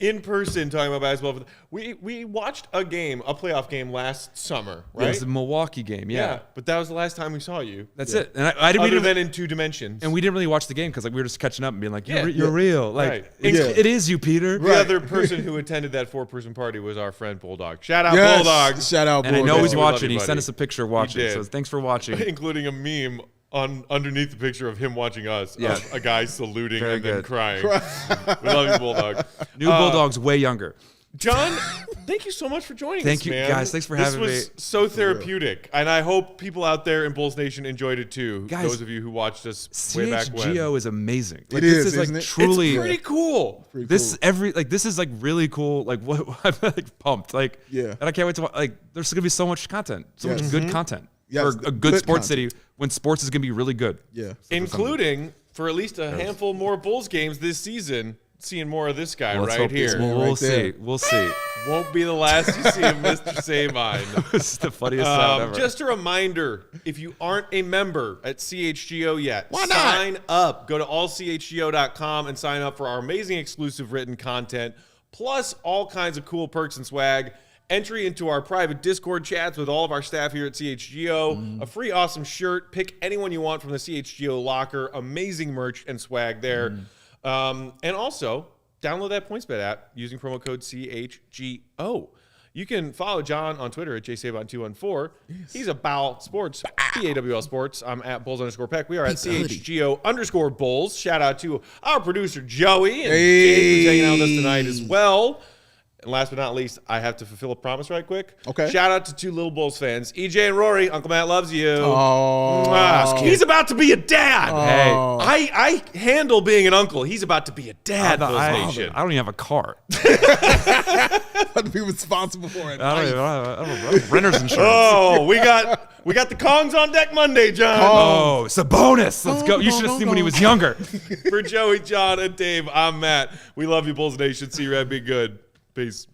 in person talking about basketball. We watched a playoff game last summer, It right? was a Milwaukee game, yeah. But that was the last time we saw you. That's it. And I didn't Other even than in 2 dimensions. and we didn't really watch the game because like we were just catching up and being like, you're, Yeah. you're real. Like Right. it is you, Peter. the other person who attended that 4-person party was our friend Bulldog. Shout out Yes. Bulldog. Shout out And I know Bulldog. he's We love watching. you, He sent buddy. us a picture watching. did. So thanks for watching. Including a meme underneath the picture of him watching us. Yeah. Of a guy saluting Very and then good. crying. We love you, Bulldog. New Bulldog's way younger. John, thank you so much for joining us, Thank you, man. guys. Thanks for having me. This was so therapeutic, and I hope people out there in Bulls Nation enjoyed it too. Guys, those of you who watched us way back when. CHGO is amazing. Like, It this is, is like isn't it? truly It's pretty cool. Pretty this cool. this is like really cool. Like what I'm like pumped. Like Yeah. and I can't wait to like. There's gonna be so much content, so much Yes. good content Yes, for a good good sports content. city when sports is gonna be really good. Yeah. Including for at least a handful more Bulls games this season. Seeing more of this guy Let's right hope here. this- Man, We'll right see. there. We'll see. Won't be the last you see of Mr. Sabine. This is the funniest sound ever. Just a reminder, if you aren't a member at CHGO yet, Why not? sign up. Go to allchgo.com and sign up for our amazing exclusive written content, plus all kinds of cool perks and swag. Entry into our private Discord chats with all of our staff here at CHGO. A free awesome shirt. Pick anyone you want from the CHGO locker. Amazing merch and swag there. And also, download that PointsBet app using promo code CHGO. You can follow John on Twitter at jsabon214. He's about sports, BAWL Sports. I'm at Bulls_Peck. We are at CHGO_Bulls. Shout out to our producer, Joey, and James who's hanging out with us tonight as well. And last but not least, I have to fulfill a promise right quick. Okay. Shout out to 2 Little Bulls fans, EJ and Rory. Uncle Matt loves you. Oh, Mwah. He's about to be a dad. Hey. I handle being an uncle. He's about to be a dad. Bulls I Nation. don't even have a car. I'd be responsible for it. I don't have renter's insurance. Oh, we got the Kongs on deck Monday, John. Oh, Sabonis. Let's go. You should have seen when he was younger. For Joey, John, and Dave, I'm Matt. We love you, Bulls Nation. See you, Red. Be good. Peace.